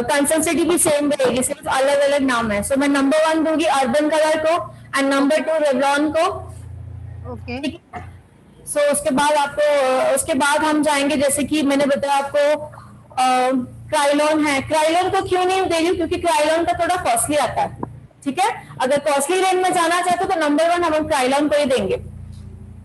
कंसिस्टेंसी भी सेम रहेगी, सिर्फ अलग अलग नाम है। सो मैं नंबर 1 दूंगी अर्बन कलर को एंड नंबर 2 रेवलॉन को। ओके। सो उसके बाद आपको, उसके बाद हम जाएंगे, जैसे कि मैंने बताया आपको क्राइलॉन है। क्राइलॉन को क्यों नहीं दे रही हूँ, क्योंकि क्राइलॉन का थोड़ा कॉस्टली आता है, ठीक है। अगर कॉस्टली रेंज में जाना चाहते हो तो नंबर 1 हम क्राइलॉन को ही देंगे।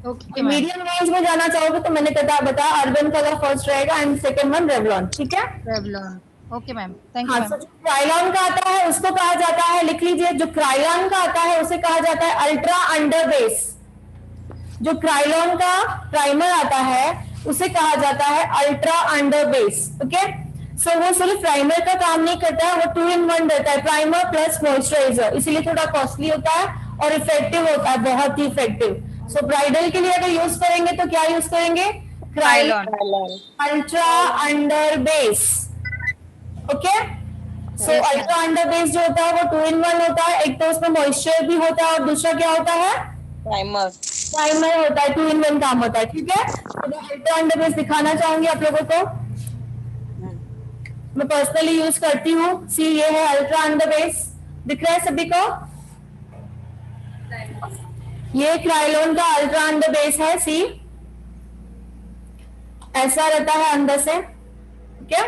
ओके। मीडियम रेंज में जाना चाहोगे तो मैंने बताया अर्बन कलर फर्स्ट रहेगा एंड सेकंड वन रेवलॉन, ठीक है। Revlon, okay ma'am, thank you हाँ, मैम। जो क्राइलॉन का आता है उसको कहा जाता है, लिख लीजिए, जो क्राइलॉन का आता है उसे कहा जाता है अल्ट्रा अंडर बेस। जो क्राइलॉन का प्राइमर आता है उसे कहा जाता है अल्ट्रा अंडर बेस। ओके, सो वो सिर्फ प्राइमर का काम नहीं करता है, वो 2 in 1 रहता है, प्राइमर प्लस मॉइस्चराइजर, इसीलिए थोड़ा कॉस्टली होता है और इफेक्टिव होता है, बहुत ही इफेक्टिव। सो ब्राइडल के लिए अगर यूज करेंगे तो क्या यूज करेंगे? Kryolan ultra under base. Okay, so ultra under base जो होता है वो 2 in 1 होता है, एक तो उसमें मॉइस्चर भी होता है और दूसरा क्या होता है? प्राइमर होता है, 2 in 1 काम होता है। ठीक है, तो मैं अल्ट्रा अंडर बेस दिखाना चाहूंगी आप लोगों को, मैं पर्सनली यूज करती हूँ। सी, ये है अल्ट्रा अंडर बेस, दिख रहा है सभी को? ये क्राइलॉन का अल्ट्रा अंडर बेस है, सी ऐसा रहता है अंदर से। क्या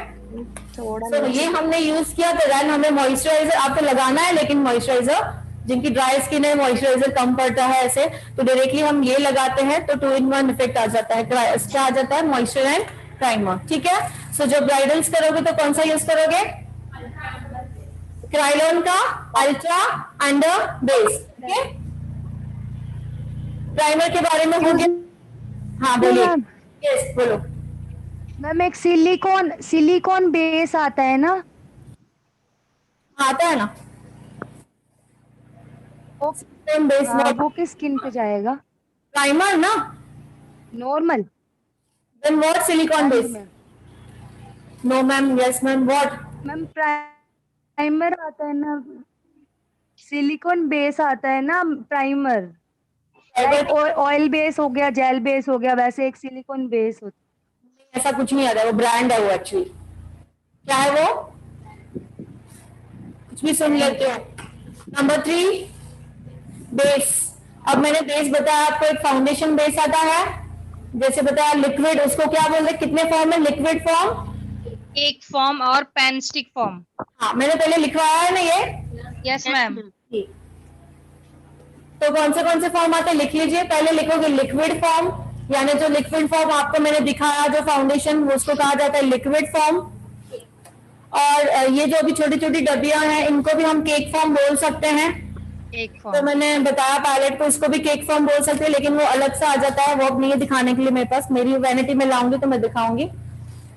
तो ये हमने यूज किया, तो देन हमें मॉइस्चराइजर आपको लगाना है, लेकिन मॉइस्चराइजर जिनकी ड्राई स्किन है मॉइस्चराइजर कम पड़ता है ऐसे, तो डायरेक्टली हम ये लगाते हैं तो 2 in 1 इफेक्ट आ जाता है, क्या आ जाता है? Moisture and primer. ठीक है, सो जब ब्राइडल्स करोगे तो कौन सा यूज करोगे? क्राइलॉन का ultra under base. Okay, primer के बारे में हो गया? हाँ बोलिए। यस बोलो मैम। एक सिलिकॉन बेस आता है ना? आता है ना, बेस वो किस स्किन पे जाएगा? प्राइमर ना, normal. Then what? Silicone base? No ma'am. Yes ma'am, what? Ma'am primer आता है ना, सिलिकॉन बेस आता है ना प्राइमर, ऑयल बेस हो गया, जेल बेस हो गया, वैसे एक सिलिकॉन बेस होता है। ऐसा कुछ नहीं आता है, वो ब्रांड है वो एक्चुअली। क्या है वो? कुछ भी सुन लेते हो। Number 3 base. अब मैंने बेस बताया आपको, एक फाउंडेशन बेस आता है, जैसे बताया लिक्विड, उसको क्या बोलते हैं? कितने फॉर्म में? लिक्विड फॉर्म, केक फॉर्म और पेन स्टिक फॉर्म। हाँ मैंने पहले लिखवाया है ना ये। Yes ma'am. तो कौन से फॉर्म आते हैं लिख लीजिए। पहले लिखोगे लिक्विड फॉर्म, यानी जो लिक्विड फॉर्म आपको मैंने दिखाया जो फाउंडेशन, उसको कहा जाता है लिक्विड फॉर्म। और ये जो भी छोटी छोटी डब्बियां हैं इनको भी हम केक फॉर्म बोल सकते हैं। तो मैंने बताया पैलेट को, इसको भी केक फॉर्म बोल सकते हैं, लेकिन वो अलग से आ जाता है, वो अब नहीं है दिखाने के लिए मेरे पास, मेरी वैनिटी में लाऊंगी तो मैं दिखाऊंगी।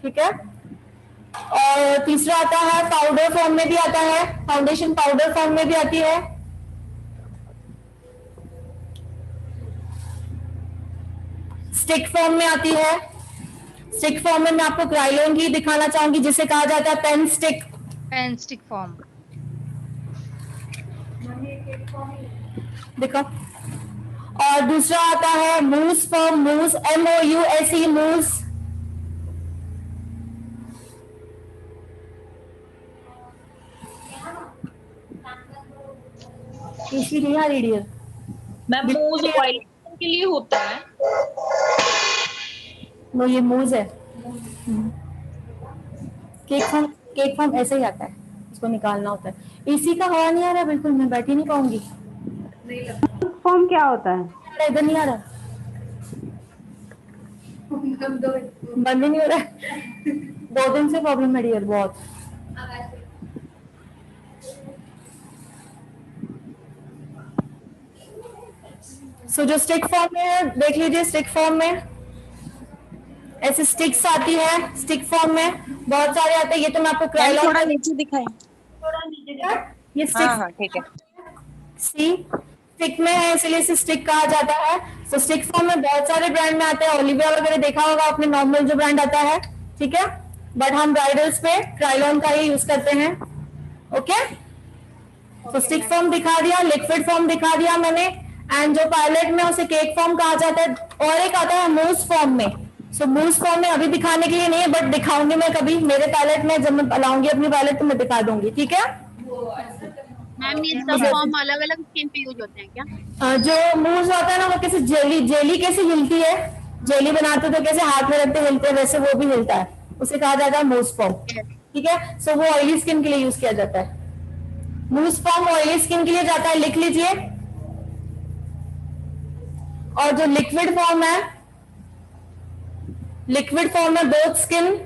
ठीक है, और तीसरा आता है पाउडर फॉर्म में भी आता है, फाउंडेशन पाउडर फॉर्म में भी आती है। स्टिक फॉर्म में आती है। स्टिक फॉर्म में मैं आपको क्राइलॉन की दिखाना चाहूंगी, जिसे कहा जाता है pen stick. Pen stick form देखो। और दूसरा आता है मूस फॉर्म, मूस, MOUSE, मूस। इसलिए नहीं आ रही डियर मैम। मूज ऑयल के लिए होता है। नो, ये मूज है। केक फॉर्म ऐसे ही आता है, इसको निकालना होता है। एसी का हवा नहीं आ रहा बिल्कुल, मैं बैठी नहीं पाऊंगी। फॉर्म क्या होता है? इधर नहीं आ रहा, बंद ही नहीं हो रहा है। 2 दिन से प्रॉब्लम है डियर, बहुत। सो जो स्टिक फॉर्म में है देख लीजिए, स्टिक फॉर्म में ऐसे स्टिक्स आती है। स्टिक फॉर्म में बहुत सारे आते हैं, ये तो मैं आपको क्राइलॉन थोड़ा नीचे दिखाएं। ये स्टिक, हाँ ठीक है। सी स्टिक में है इसलिए इसे स्टिक कहा जाता है। तो स्टिक फॉर्म में बहुत सारे ब्रांड में आते हैं, ओलिविया वगैरह देखा होगा आपने, नॉर्मल जो ब्रांड आता है। ठीक है, बट हम ब्राइडल्स पे क्राइलॉन का ही यूज करते हैं। ओके, तो स्टिक फॉर्म दिखा दिया, लिक्विड फॉर्म दिखा दिया मैंने, एंड जो पैलेट में उसे केक फॉर्म कहा जाता है। और एक आता है मूस फॉर्म में। सो मूस फॉर्म में अभी दिखाने के लिए नहीं है, बट दिखाऊंगी मैं कभी मेरे पैलेट में, जब मैं लाऊंगी अपनी पैलेट तो मैं दिखा दूंगी। ठीक है मैम, ये सब फॉर्म अलग अलग स्किन पे यूज होते हैं क्या? जो मूस होता है ना, वो कैसे जेली कैसे हिलती है, जेली बनाते तो कैसे हाथ में रखते हिलते हैं, वैसे वो भी हिलता है, उसे कहा जाता है मूस फॉर्म। ठीक है, सो वो ऑयली स्किन के लिए यूज किया जाता है। मूस फॉर्म ऑयली स्किन के लिए जाता है, लिख लीजिए। और जो लिक्विड फॉर्म है, लिक्विड फॉर्म में बोथ स्किन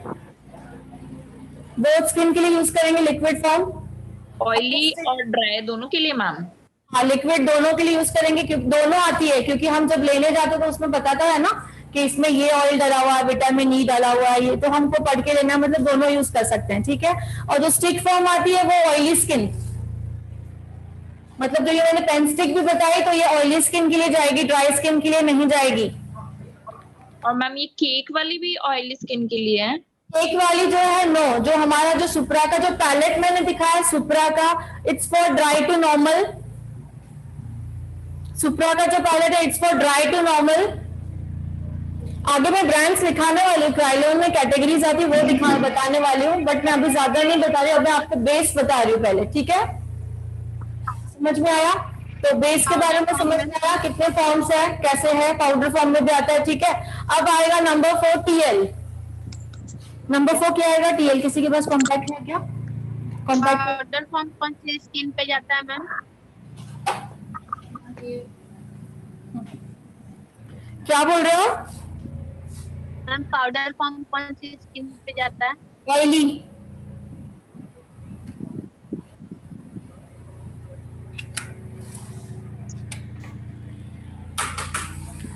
के लिए यूज करेंगे लिक्विड फॉर्म। ऑयली और ड्राई दोनों के लिए मैम। हाँ, लिक्विड दोनों के लिए यूज करेंगे, क्योंकि दोनों आती है, क्योंकि हम जब लेने जाते तो उसमें बताता है ना कि इसमें ये ऑयल डाला हुआ है, विटामिन ई डाला हुआ है, ये तो हमको पढ़ के लेना, मतलब दोनों यूज कर सकते हैं, ठीक है। और जो स्टिक फॉर्म आती है वो ऑयली स्किन, मतलब जो ये मैंने पेन स्टिक भी बताई तो ये ऑयली स्किन के लिए जाएगी, ड्राई स्किन के लिए नहीं जाएगी। और मैम ये केक वाली भी ऑयली स्किन के लिए है? केक वाली जो है नो, जो हमारा जो सुप्रा का जो पैलेट मैंने दिखाया सुप्रा का, it's for dry to normal. Supra का जो पैलेट है it's for dry to normal. आगे मैं ब्रांड्स दिखाने वाली हूँ, क्राइलोन में कैटेगरीज आती है वो बताने वाली हूँ, बट मैं अभी ज्यादा नहीं बता रही हूँ, अब मैं आपको बेस बता रही हूँ पहले, ठीक है। समझ में आया? तो बेस के बारे में समझ में आया, कितने फॉर्म्स है, कैसे है, पाउडर फॉर्म में भी आता है, ठीक है। अब आएगा नंबर 4 टीएल। नंबर 4 क्या आएगा? टीएल। किसी के पास कॉम्पैक्ट है क्या? कॉम्पैक्ट पाउडर फॉर्म कौन सी स्किन पे जाता है मैम? क्या बोल रहे हो? मैम पाउडर फॉर्म कौन सी स्किन पे जाता है? ऑयली।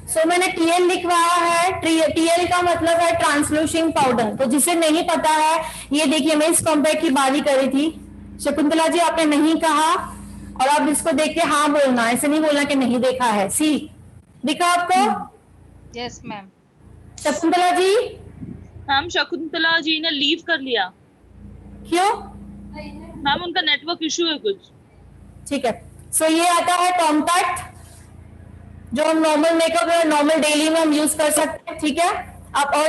सो मैंने टीएल लिखवाया है। टीएल का मतलब है ट्रांसलूशिंग पाउडर। तो जिसे नहीं पता है, ये देखिए मैं इस कॉम्पैक्ट की बात ही करी थी। शकुंतला जी आपने नहीं कहा, और आप इसको देख के हाँ बोलना, ऐसे नहीं बोलना कि नहीं देखा है। सी दिखा आपको? Yes ma'am. Shakuntala ji? Ma'am Shakuntala ji ने लीव कर लिया। क्यों? मैम उनका नेटवर्क इशू है कुछ। ठीक है। सो ये आता है कॉम्पैक्ट, जो हम नॉर्मल मेकअप या नॉर्मल डेली में हम यूज कर सकते हैं, ठीक है। अब और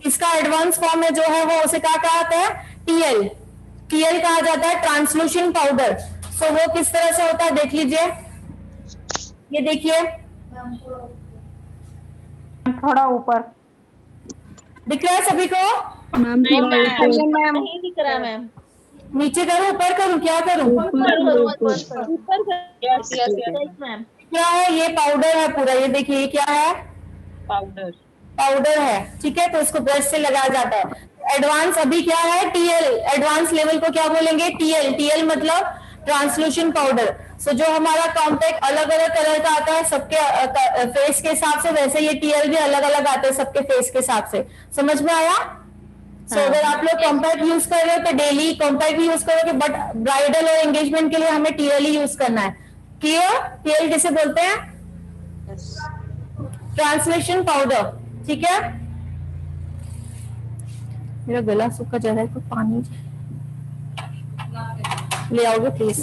इसका एडवांस फॉर्म में जो है वो उसे क्या कहते हैं? टीएल। टीएल कहा जाता है ट्रांसलूशन पाउडर। सो वो किस तरह से होता है देख लीजिए, ये देखिए थोड़ा ऊपर दिख रहा है सभी को? नहीं दिख रहा मैम। नीचे करूं, ऊपर करूं, क्या करूं? ऊपर मैम। क्या है? ये पाउडर है पूरा, ये देखिए ये क्या है? पाउडर। पाउडर है, ठीक है। तो इसको ब्रश से लगाया जाता है। एडवांस अभी क्या है? टीएल। एडवांस लेवल को क्या बोलेंगे? टीएल। टीएल मतलब ट्रांसलूशन पाउडर। सो जो हमारा कॉम्पैक्ट अलग अलग कलर का आता है सबके फेस के हिसाब से, वैसे ये टीएल भी अलग अलग आते हैं सबके फेस के हिसाब से। समझ में आया? सो अगर आप लोग कॉम्पैक्ट यूज कर रहे हो तो डेली कॉम्पैक्ट भी यूज करोगे, बट ब्राइडल और एंगेजमेंट के लिए हमें टीएल ही यूज करना है। क्लियर? टीएल किसे बोलते हैं? ट्रांसलेशन पाउडर, ठीक है। मेरा गला सूखा जा रहा है, तो पानी ले आओगे प्लीज?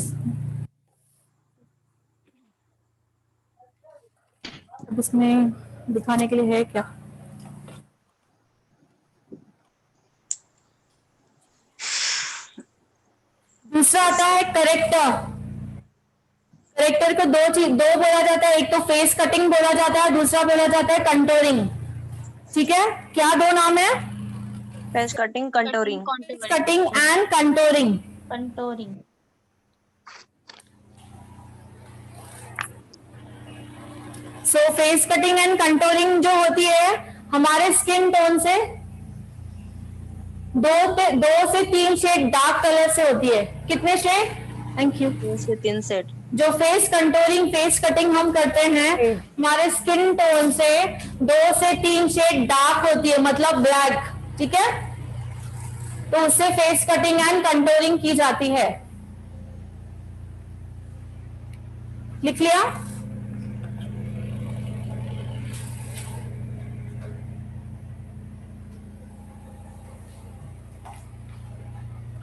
अब इसमें दिखाने के लिए है क्या? दूसरा आता है करेक्टर। करेक्टर को दो बोला जाता है, एक तो फेस कटिंग बोला जाता है, दूसरा बोला जाता है कंटोरिंग, ठीक है। क्या दो नाम है? Face cutting, contouring. Cutting and contouring. Contouring. So face cutting and contouring जो होती है हमारे स्किन टोन से 2 से 3 शेड डार्क कलर से होती है। कितने शेड? Thank you. 2 से 3 सेट। जो फेस कंटोरिंग फेस कटिंग हम करते हैं हमारे स्किन टोन से 2 से 3 शेड डार्क होती है, मतलब ब्लैक, ठीक है। तो उससे फेस कटिंग एंड कंटोरिंग की जाती है। लिख लिया?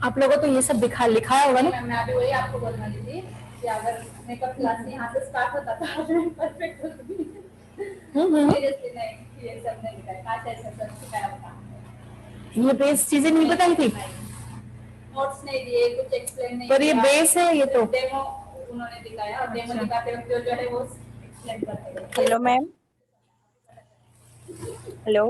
आप लोगों तो ये सब लिखाया होगा ना। मैं अभी वही आपको बोलना थी कि अगर मेकअप क्लास यहाँ से स्टार्ट होता था परफेक्ट होती। सीरियसली नहीं, ये सब नहीं लिखा है, ऐसा सब सिखाया होता। ये बेस चीजें नहीं बताई थी, नोट्स नहीं दिए, कुछ एक्सप्लेन नहीं पर ये किया। बेस है, ये तो डेमो उन्होंने दिखाया और डेमो दिखाते वक्त जो है वो एक्सप्लेन करते हैं। Hello ma'am. हेलो।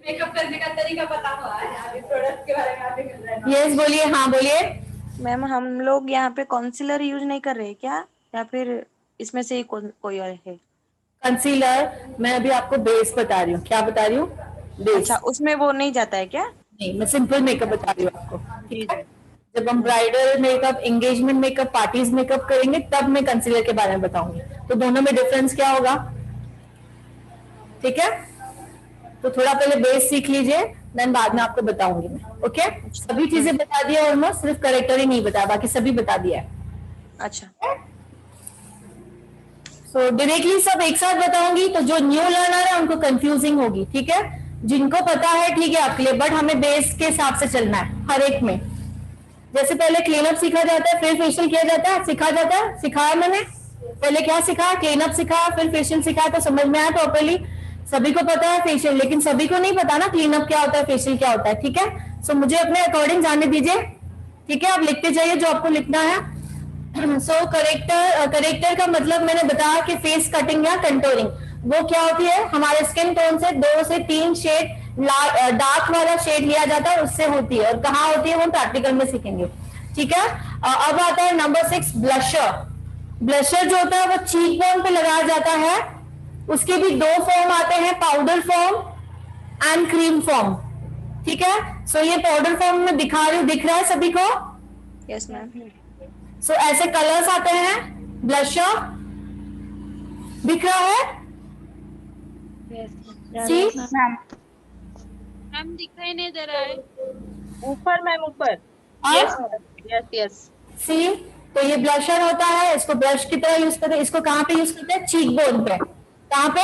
मेकअप करने का तरीका पता हुआ है, अभी प्रोडक्ट के बारे में आप ही मिल रहे हैं। यस बोलिए। हाँ बोलिए। मैम हम लोग यहाँ पे कंसीलर यूज नहीं कर रहे क्या, या फिर इसमें से ही कोई और है? कंसीलर मैं अभी आपको बेस बता रही हूँ। क्या बता रही हूँ? बेस। अच्छा, उसमें वो नहीं जाता है क्या? नहीं, मैं सिंपल मेकअप बता रही हूँ आपको, ठीक है। जब हम bridal makeup, engagement makeup, parties makeup करेंगे तब मैं कंसीलर के बारे में बताऊंगी। तो दोनों में डिफरेंस क्या होगा, ठीक है? तो थोड़ा पहले बेस सीख लीजिए, देन बाद में आपको बताऊंगी मैं। ओके, सभी चीजें बता दिया ऑलमोस्ट, सिर्फ करेक्टर ही नहीं बताया, बाकी सभी बता दिया है। अच्छा, सो डायरेक्टली सब एक साथ बताऊंगी तो जो न्यू लर्नर है उनको कंफ्यूजिंग होगी, ठीक है? जिनको पता है ठीक है आपके लिए, बट हमें बेस के हिसाब से चलना है हर एक में। जैसे पहले क्लीनअप सीखा जाता है, फिर फेशियल किया जाता है, सिखाया जाता है, सिखाया मैंने पहले क्या सिखाया, क्लीनअप सिखाया, फिर फेशियल सिखाया, तो समझ में आया प्रॉपर्ली? सभी को पता है फेशियल, लेकिन सभी को नहीं पता ना क्लीनअप क्या होता है, फेशियल क्या होता है, ठीक है? सो मुझे अपने अकॉर्डिंग जाने दीजिए, ठीक है? आप लिखते जाइए जो आपको लिखना है। सो करेक्टर का मतलब मैंने बताया कि फेस कटिंग या कंटूरिंग, वो क्या होती है, हमारे स्किन टोन से 2 से 3 शेड डार्क वाला शेड लिया जाता है, उससे होती है। और कहाँ होती है वो प्रैक्टिकल में सीखेंगे, ठीक है? अब आता है नंबर 6, ब्लशर। ब्लशर जो होता है वो चीक बोन पे लगाया जाता है। उसके भी 2 फॉर्म आते हैं, powder form and cream form, ठीक है? सो ये पाउडर फॉर्म में दिखा रही हूँ, दिख रहा है सभी को? Yes ma'am. सो ऐसे कलर्स आते हैं, ब्लशर दिख रहा है? सी मैम दिखाई नहीं दे रहा है। ऊपर मैम, ऊपर। Yes yes yes. सी, तो ये ब्लशर होता है, इसको ब्रश की तरह यूज करते हैं। इसको कहाँ पे यूज करते हैं, चीक बोन पे। कहाँ पे,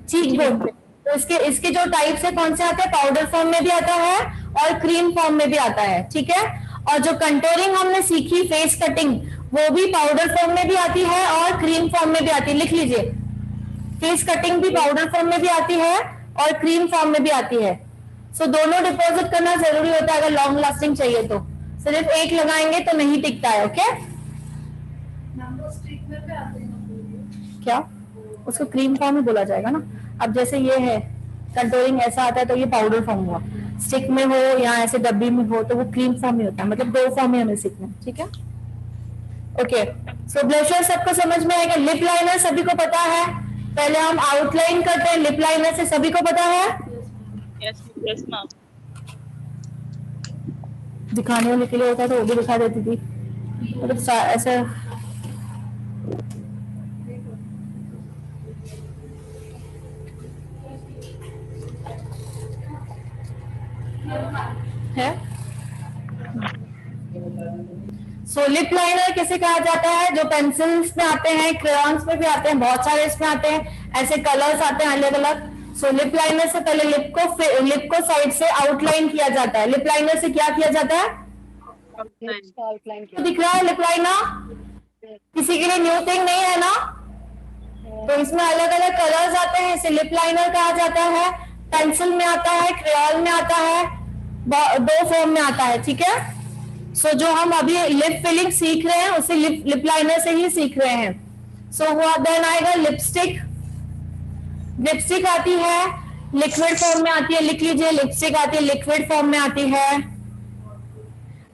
चीक बोन पे। तो इसके जो टाइप्स है कौन से आते हैं, पाउडर फॉर्म में भी आता है और क्रीम फॉर्म में भी आता है, ठीक है? और जो कंटूरिंग हमने सीखी, फेस कटिंग, वो भी पाउडर फॉर्म में भी आती है और क्रीम फॉर्म में भी आती है। लिख लीजिए, फेस कटिंग भी पाउडर फॉर्म में भी आती है और क्रीम फॉर्म में भी आती है। सो दोनों डिपॉजिट करना जरूरी होता है अगर लॉन्ग लास्टिंग चाहिए तो। सिर्फ एक लगाएंगे तो नहीं टिकता है, ओके? क्या उसको क्रीम फॉर्म में बोला जाएगा ना। अब जैसे ये है कंटूरिंग, ऐसा आता है तो ये पाउडर फॉर्म हुआ। स्टिक में हो या ऐसे डब्बी में हो तो वो क्रीम फॉर्म में होता है, मतलब 2 फॉर्म में हमें सीखना है, ठीक है? ओके, सो ब्लशर सबको समझ में आएगा। लिप लाइनर सभी को पता है, पहले हम आउटलाइन करते हैं लिप लाइनर से, सभी को पता है? Yes yes ma'am. दिखाने वाले के लिए होता तो वो भी दिखा देती थी, मतलब ऐसे। है सो लिप लाइनर किसे कहा जाता है, जो पेंसिल्स में आते हैं, क्रेयॉन्स में भी आते हैं, बहुत सारे इसमें आते हैं, ऐसे कलर्स आते हैं अलग अलग। सो लिप लाइनर से पहले लिप को साइड से आउटलाइन किया जाता है। लिप लाइनर से क्या किया जाता है, दिख रहा है लिप लाइनर? किसी के लिए न्यू थिंग नहीं है ना? तो इसमें अलग अलग कलर्स आते हैं, इसे लिप लाइनर कहा जाता है। पेंसिल में आता है, क्रेयॉन में आता है, 2 फॉर्म में आता है, ठीक है? सो जो हम अभी लिप फिलिंग सीख रहे हैं उसे लिप लाइनर से ही सीख रहे हैं। सो हुआ, देन आएगा लिपस्टिक। लिपस्टिक आती है लिक्विड फॉर्म में आती है, लिख लीजिए, लिपस्टिक आती है लिक्विड फॉर्म में आती है,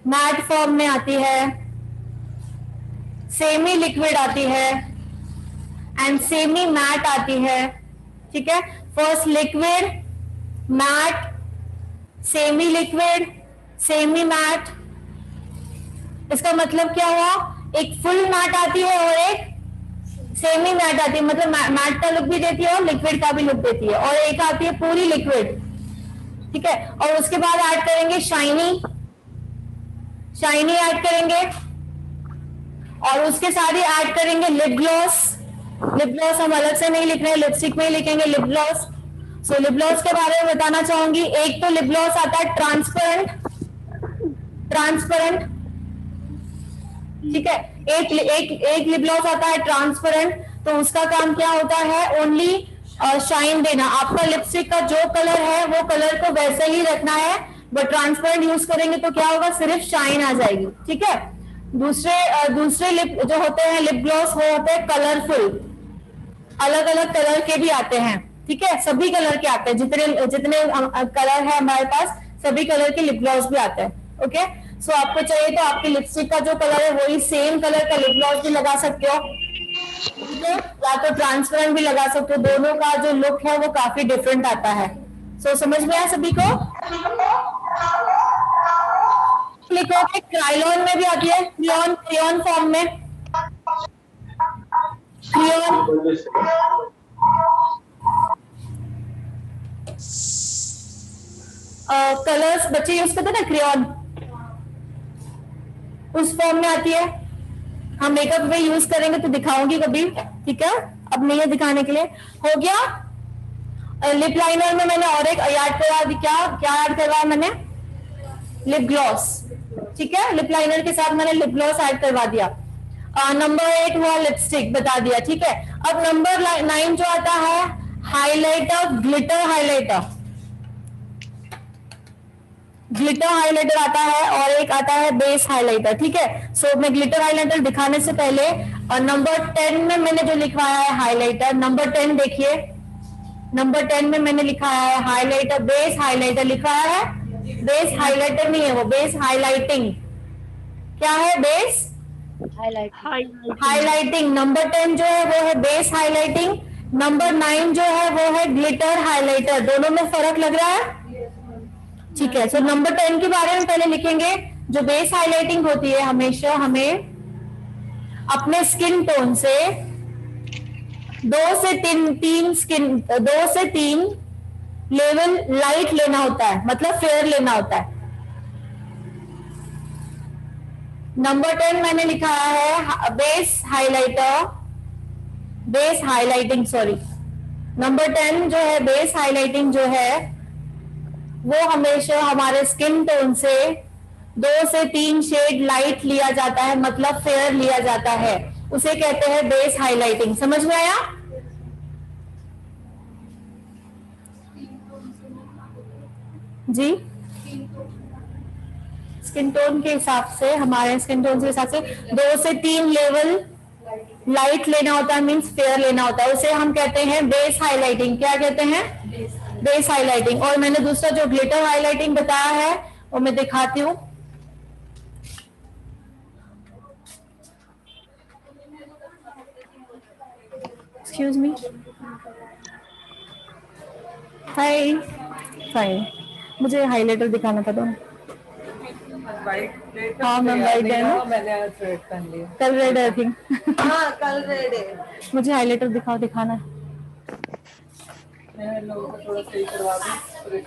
मैट फॉर्म में आती है, सेमी लिक्विड आती है एंड सेमी मैट आती है, ठीक है? First liquid, matte, semi liquid, semi matte. इसका मतलब क्या हुआ, एक फुल मैट आती है और एक सेमी मैट आती है, मतलब मैट का लुक भी देती है और लिक्विड का भी लुक देती है, और एक आती है पूरी लिक्विड, ठीक है? और उसके बाद ऐड करेंगे शाइनी ऐड करेंगे, और उसके साथ ही ऐड करेंगे लिप ग्लॉस। लिप ग्लॉस हम अलग से नहीं लिख रहे हैं, लिपस्टिक में ही लिखेंगे लिप ग्लॉस। सो लिप ग्लॉस के बारे में बताना चाहूंगी। एक तो लिप ग्लॉस आता है ट्रांसपेरेंट, ठीक है? एक लिप ग्लॉस आता है ट्रांसपेरेंट, तो उसका काम क्या होता है, ओनली शाइन देना। आपका लिपस्टिक का जो कलर है वो कलर को वैसे ही रखना है, बट ट्रांसपेरेंट यूज करेंगे तो क्या होगा, सिर्फ शाइन आ जाएगी, ठीक है? दूसरे लिप जो होते हैं लिप ग्लॉस, वो होते हैं कलरफुल, अलग अलग कलर के भी आते हैं, ठीक है? सभी कलर के आते हैं, जितने कलर है हमारे पास सभी कलर के लिप ग्लॉस भी आते हैं, ओके? सो आपको चाहिए तो आपके लिपस्टिक का जो कलर है वही सेम कलर का लिप ग्लॉस भी लगा सकते हो, ठीक है? या तो ट्रांसपेरेंट भी लगा सकते हो, दोनों का जो लुक है वो काफी डिफरेंट आता है। सो समझ में आया सभी को? लिखोगे क्रायोन में भी आती है, क्रियोन क्रियोन फॉर्म में, क्रियोन कलर्स बच्चे यूज करते हैं ना, क्रियोन उस फॉर्म में आती है। हम मेकअप में यूज करेंगे तो दिखाऊंगी कभी, ठीक है, अब नहीं है दिखाने के लिए। हो गया। लिप लाइनर में मैंने और एक ऐड करवा दी, क्या क्या ऐड करवाया मैंने, लिप ग्लॉस, ठीक है, लिप लाइनर के साथ मैंने लिप ग्लॉस ऐड करवा दिया। नंबर 8 हुआ लिपस्टिक, बता दिया, ठीक है। अब नंबर 9 जो आता है highlighter, glitter highlighter, glitter highlighter आता है और एक आता है बेस हाइलाइटर, ठीक है। सो मैं ग्लिटर हाइलाइटर दिखाने से पहले नंबर 10 में मैंने जो लिखवाया है हाइलाइटर, नंबर 10 देखिए, नंबर 10 में मैंने लिखाया है हाइलाइटर, बेस हाइलाइटर लिखाया है, बेस हाइलाइटर नहीं है वो, बेस हाइलाइटिंग, क्या है, बेस हाइलाइटिंग। नंबर 10 जो है वो है बेस हाइलाइटिंग, नंबर 9 जो है वो है ग्लिटर हाइलाइटर। दोनों में फर्क लग रहा है, ठीक है। सो नंबर 10 के बारे में पहले लिखेंगे। जो बेस हाइलाइटिंग होती है, हमेशा हमें अपने स्किन टोन से 2 से 3 लेवल लाइट लेना होता है, मतलब फेयर लेना होता है। नंबर 10 मैंने लिखा है base highlighter, base highlighting, sorry, number 10 जो है बेस हाइलाइटिंग जो है वो हमेशा हमारे स्किन टोन से 2 से 3 शेड लाइट लिया जाता है, मतलब फेयर लिया जाता है, उसे कहते हैं बेस हाइलाइटिंग। समझ में आया? जी, स्किन टोन के हिसाब से, हमारे स्किन टोन के हिसाब से 2 से 3 लेवल लाइट लेना होता है, मींस फेयर लेना होता है, उसे हम कहते हैं बेस हाइलाइटिंग। क्या कहते हैं? Base highlighting. और मैंने दूसरा जो ग्लिटर हाइलाइटिंग बताया है वो मैं दिखाती हूँ। एक्सक्यूज मी, हाय, फाइन, मुझे हाइलाइटर दिखाना था। तो हाँ मैम, वाइट है ना, मैंने आज रेड पहन लिया, कल रेड है आई थिंक। हाँ कल रेड है। मुझे हाइलाइटर दिखाओ, दिखाना है।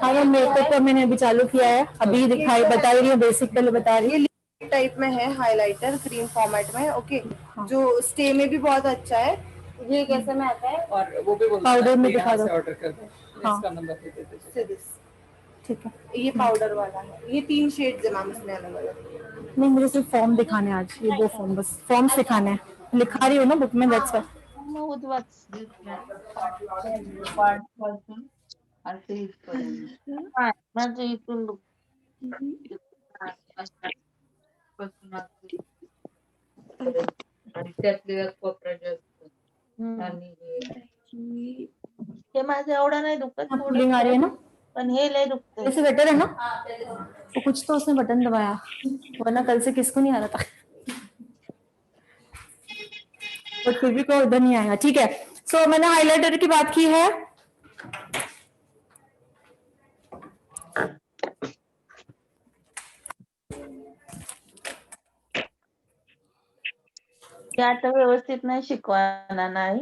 हाँ मैम, मेकअप मैंने अभी चालू किया है, अभी दिखाई बता रही हूँ, बेसिक पहले बता रही हूँ। टाइप में है हाइलाइटर, क्रीम फॉर्मेट में, ओके, जो स्टे में भी बहुत अच्छा है। ये कैसे में आता है, और वो भी पाउडर में दिखा दो। ऑर्डर कर दो, हाँ इसका नंबर दे देते, ठीक है। ये पाउडर वाला है, ये 3 शेड्स है मैम इसमें अलग अलग। नहीं, मुझे सिर्फ फॉर्म दिखाने हैं आज, ये 2 फॉर्म, बस फॉर्म्स दिखाने हैं, लिखा रही हूँ ना बुक में, दैट्स व्हाई। हे माझं एवढं नाही दुखत, फीलिंग आ रही है ना, पण हे लय दुखतंय। ऐसे बेटर है ना, तो कुछ तो उसने बटन दबाया, वरना कल से किसको नहीं आ रहा था, बट फिर भी कोई उधर नहीं आएगा, ठीक है। सो मैंने हाइलाइटर की बात की है। ते आता व्यवस्थित नाही शिकवाना नाही,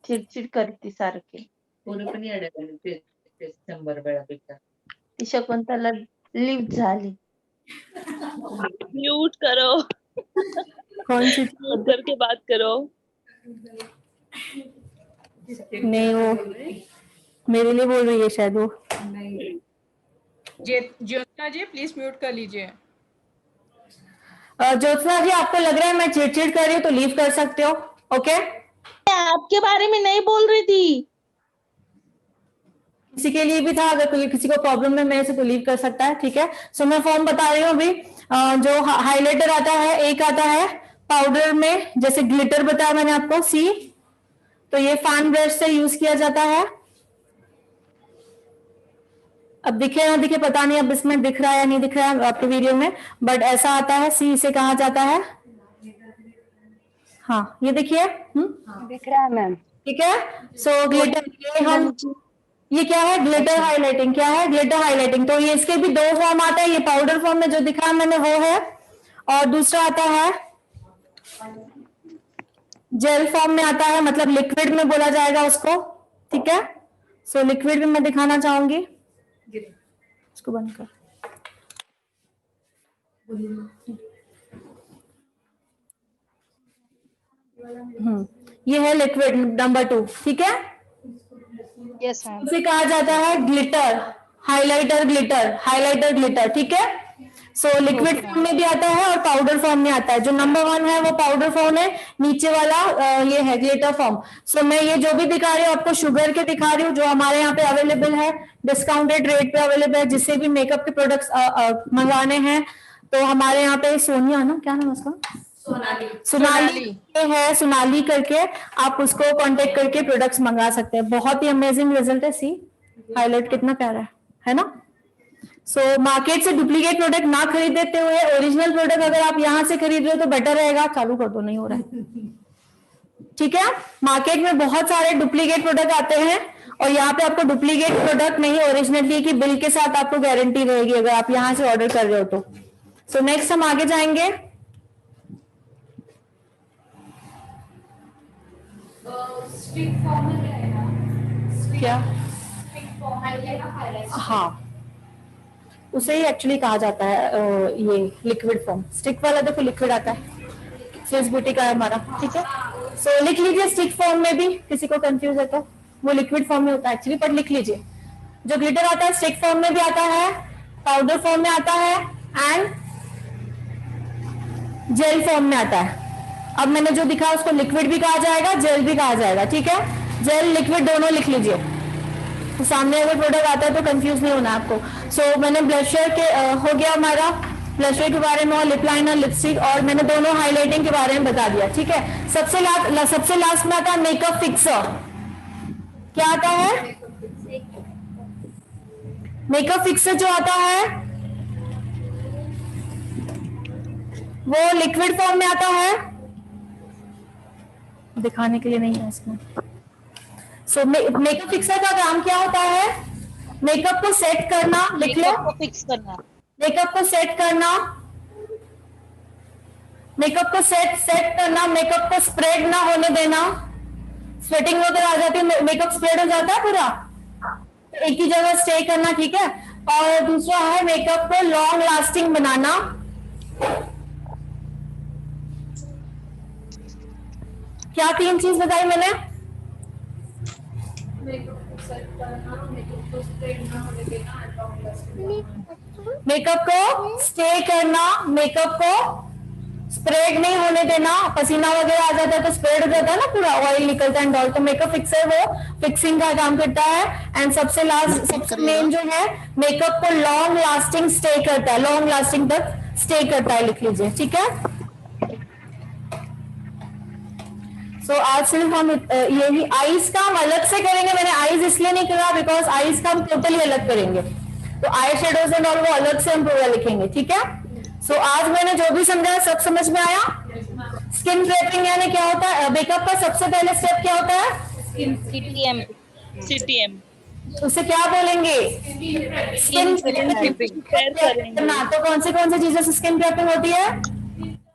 चिडचिड करते सारखी, कोणी पण येडे 100 वेळापेक्षा। ती शकुंतला लिफ्ट झाली। म्यूट करो, कौन सी म्यूट करके बात करो। नहीं, वो मेरे लिए बोल रही है शायद वो। ज्योत्सना जी प्लीज म्यूट कर लीजिए। ज्योत्सना जी, आपको लग रहा है मैं चिड़चिड़ कर रही हूँ तो लीव कर सकते हो, ओके। आपके बारे में नहीं बोल रही थी, किसी के लिए भी था, अगर कोई किसी को प्रॉब्लम है मेरे से तो लीव कर सकता है, ठीक है। सो मैं फॉर्म बता रही हूँ अभी। जो हाइलाइटर आता है, एक आता है पाउडर में, जैसे ग्लिटर बताया मैंने आपको, सी, तो ये फैन ब्रश से यूज किया जाता है। अब दिखे ना दिखे पता नहीं, अब इसमें दिख रहा है या नहीं दिख रहा है आपके वीडियो में, बट ऐसा आता है, सी इसे कहा जाता है। हाँ ये देखिए, दिख रहा है मैम, ठीक है। सो ग्लिटर ये क्या है? Glitter highlighting. क्या है? Glitter highlighting. तो ये इसके भी 2 फॉर्म आता है, ये पाउडर फॉर्म में जो दिखाया मैंने वो है, और दूसरा आता है जेल फॉर्म में आता है, मतलब लिक्विड में बोला जाएगा उसको, ठीक है। सो लिक्विड में मैं दिखाना चाहूंगी, इसको बंद कर। ये है लिक्विड नंबर 2, ठीक है। Yes ma'am. इसे कहा जाता है glitter, highlighter glitter, highlighter glitter, ठीक है। सो लिक्विड फॉर्म में भी आता है और पाउडर फॉर्म में आता है। जो नंबर 1 है वो पाउडर फॉर्म है, नीचे वाला ये है ग्लिटर फॉर्म। सो मैं ये जो भी दिखा रही हूँ आपको शुगर के दिखा रही हूँ, जो हमारे यहाँ पे अवेलेबल है, डिस्काउंटेड रेट पे अवेलेबल है। जिससे भी मेकअप के प्रोडक्ट्स मंगाने हैं तो हमारे यहाँ पे सोनिया ना, क्या नाम है उसका, सोनाली है, सोनाली करके आप उसको कांटेक्ट करके प्रोडक्ट्स मंगा सकते हैं। बहुत ही अमेजिंग रिजल्ट है। सी हाईलाइट कितना प्यारा है ना। सो मार्केट से डुप्लीकेट प्रोडक्ट ना खरीदते हुए ओरिजिनल प्रोडक्ट अगर आप यहाँ से खरीद रहे हो तो बेटर रहेगा। चालू कर दो, नहीं हो रहा है, ठीक है। मार्केट में बहुत सारे डुप्लीकेट प्रोडक्ट आते हैं और यहाँ पे आपको डुप्लीकेट प्रोडक्ट नहीं, ओरिजिनलिटी की बिल के साथ आपको गारंटी रहेगी अगर आप यहाँ से ऑर्डर कर रहे हो तो। सो नेक्स्ट हम आगे जाएंगे। क्या? हाँ, उसे ही एक्चुअली कहा जाता है ये लिक्विड फॉर्म। स्टिक वाला देखो लिक्विड आता है, स्विस ब्यूटी का है हमारा, ठीक है। सो लिख लीजिए, स्टिक फॉर्म में भी किसी को कंफ्यूज है तो वो लिक्विड फॉर्म में होता है एक्चुअली, पर लिख लीजिए। जो ग्लिटर आता है स्टिक फॉर्म में भी आता है, पाउडर फॉर्म में आता है एंड जेल फॉर्म में आता है। अब मैंने जो दिखा उसको लिक्विड भी कहा जाएगा, जेल भी कहा जाएगा, ठीक है। जेल लिक्विड दोनों लिख लीजिए, तो सामने अगर प्रोडक्ट आता है तो कंफ्यूज नहीं होना आपको। सो मैंने ब्लशर के हो गया हमारा, ब्लशर के बारे में, और लिप लाइनर, लिपस्टिक, और मैंने दोनों हाइलाइटिंग के बारे में बता दिया, ठीक है। सबसे लास्ट में आता है मेकअप फिक्सर। क्या आता है? मेकअप फिक्सर जो आता है वो लिक्विड फॉर्म में आता है, दिखाने के लिए नहीं है इसमें। सो मेकअप फिक्सर का काम क्या होता है? मेकअप को सेट करना, लिख लो, फिक्स करना, मेकअप को सेट करना, मेकअप को सेट करना, मेकअप को स्प्रेड ना होने देना। स्वेटिंग वगैरह आ जाती है, मेकअप स्प्रेड हो जाता है पूरा, एक ही जगह स्टे करना, ठीक है। और दूसरा है मेकअप को लॉन्ग लास्टिंग बनाना। क्या 3 चीज बताई मैंने? मेकअप को स्टे करना, मेकअप को स्प्रेड नहीं होने देना। पसीना वगैरह आ जाता है तो स्प्रेड हो जाता है ना, पूरा ऑयल निकलता है डॉल, तो मेकअप फिक्सर वो फिक्सिंग का काम करता है। एंड सबसे लास्ट, सबसे मेन जो है, मेकअप को लॉन्ग लास्टिंग स्टे करता है, लॉन्ग लास्टिंग तक स्टे करता है, लिख लीजिए, ठीक है। सो आज सिर्फ हम यही आईज का हम अलग से करेंगे। मैंने आईज इसलिए नहीं करा बिकॉज आईज का हम टोटली अलग करेंगे, तो आई शेडोज एंड ऑल वो अलग से हम पूरा लिखेंगे, ठीक है। सो आज मैंने जो भी समझाया सब समझ में आया। स्किन प्रेपिंग यानी क्या होता है? मेकअप का सबसे पहले स्टेप क्या होता है? CTM। उसे क्या बोलेंगे? स्किन करना। तो कौन सी चीजों से स्किन प्रेपिंग होती है?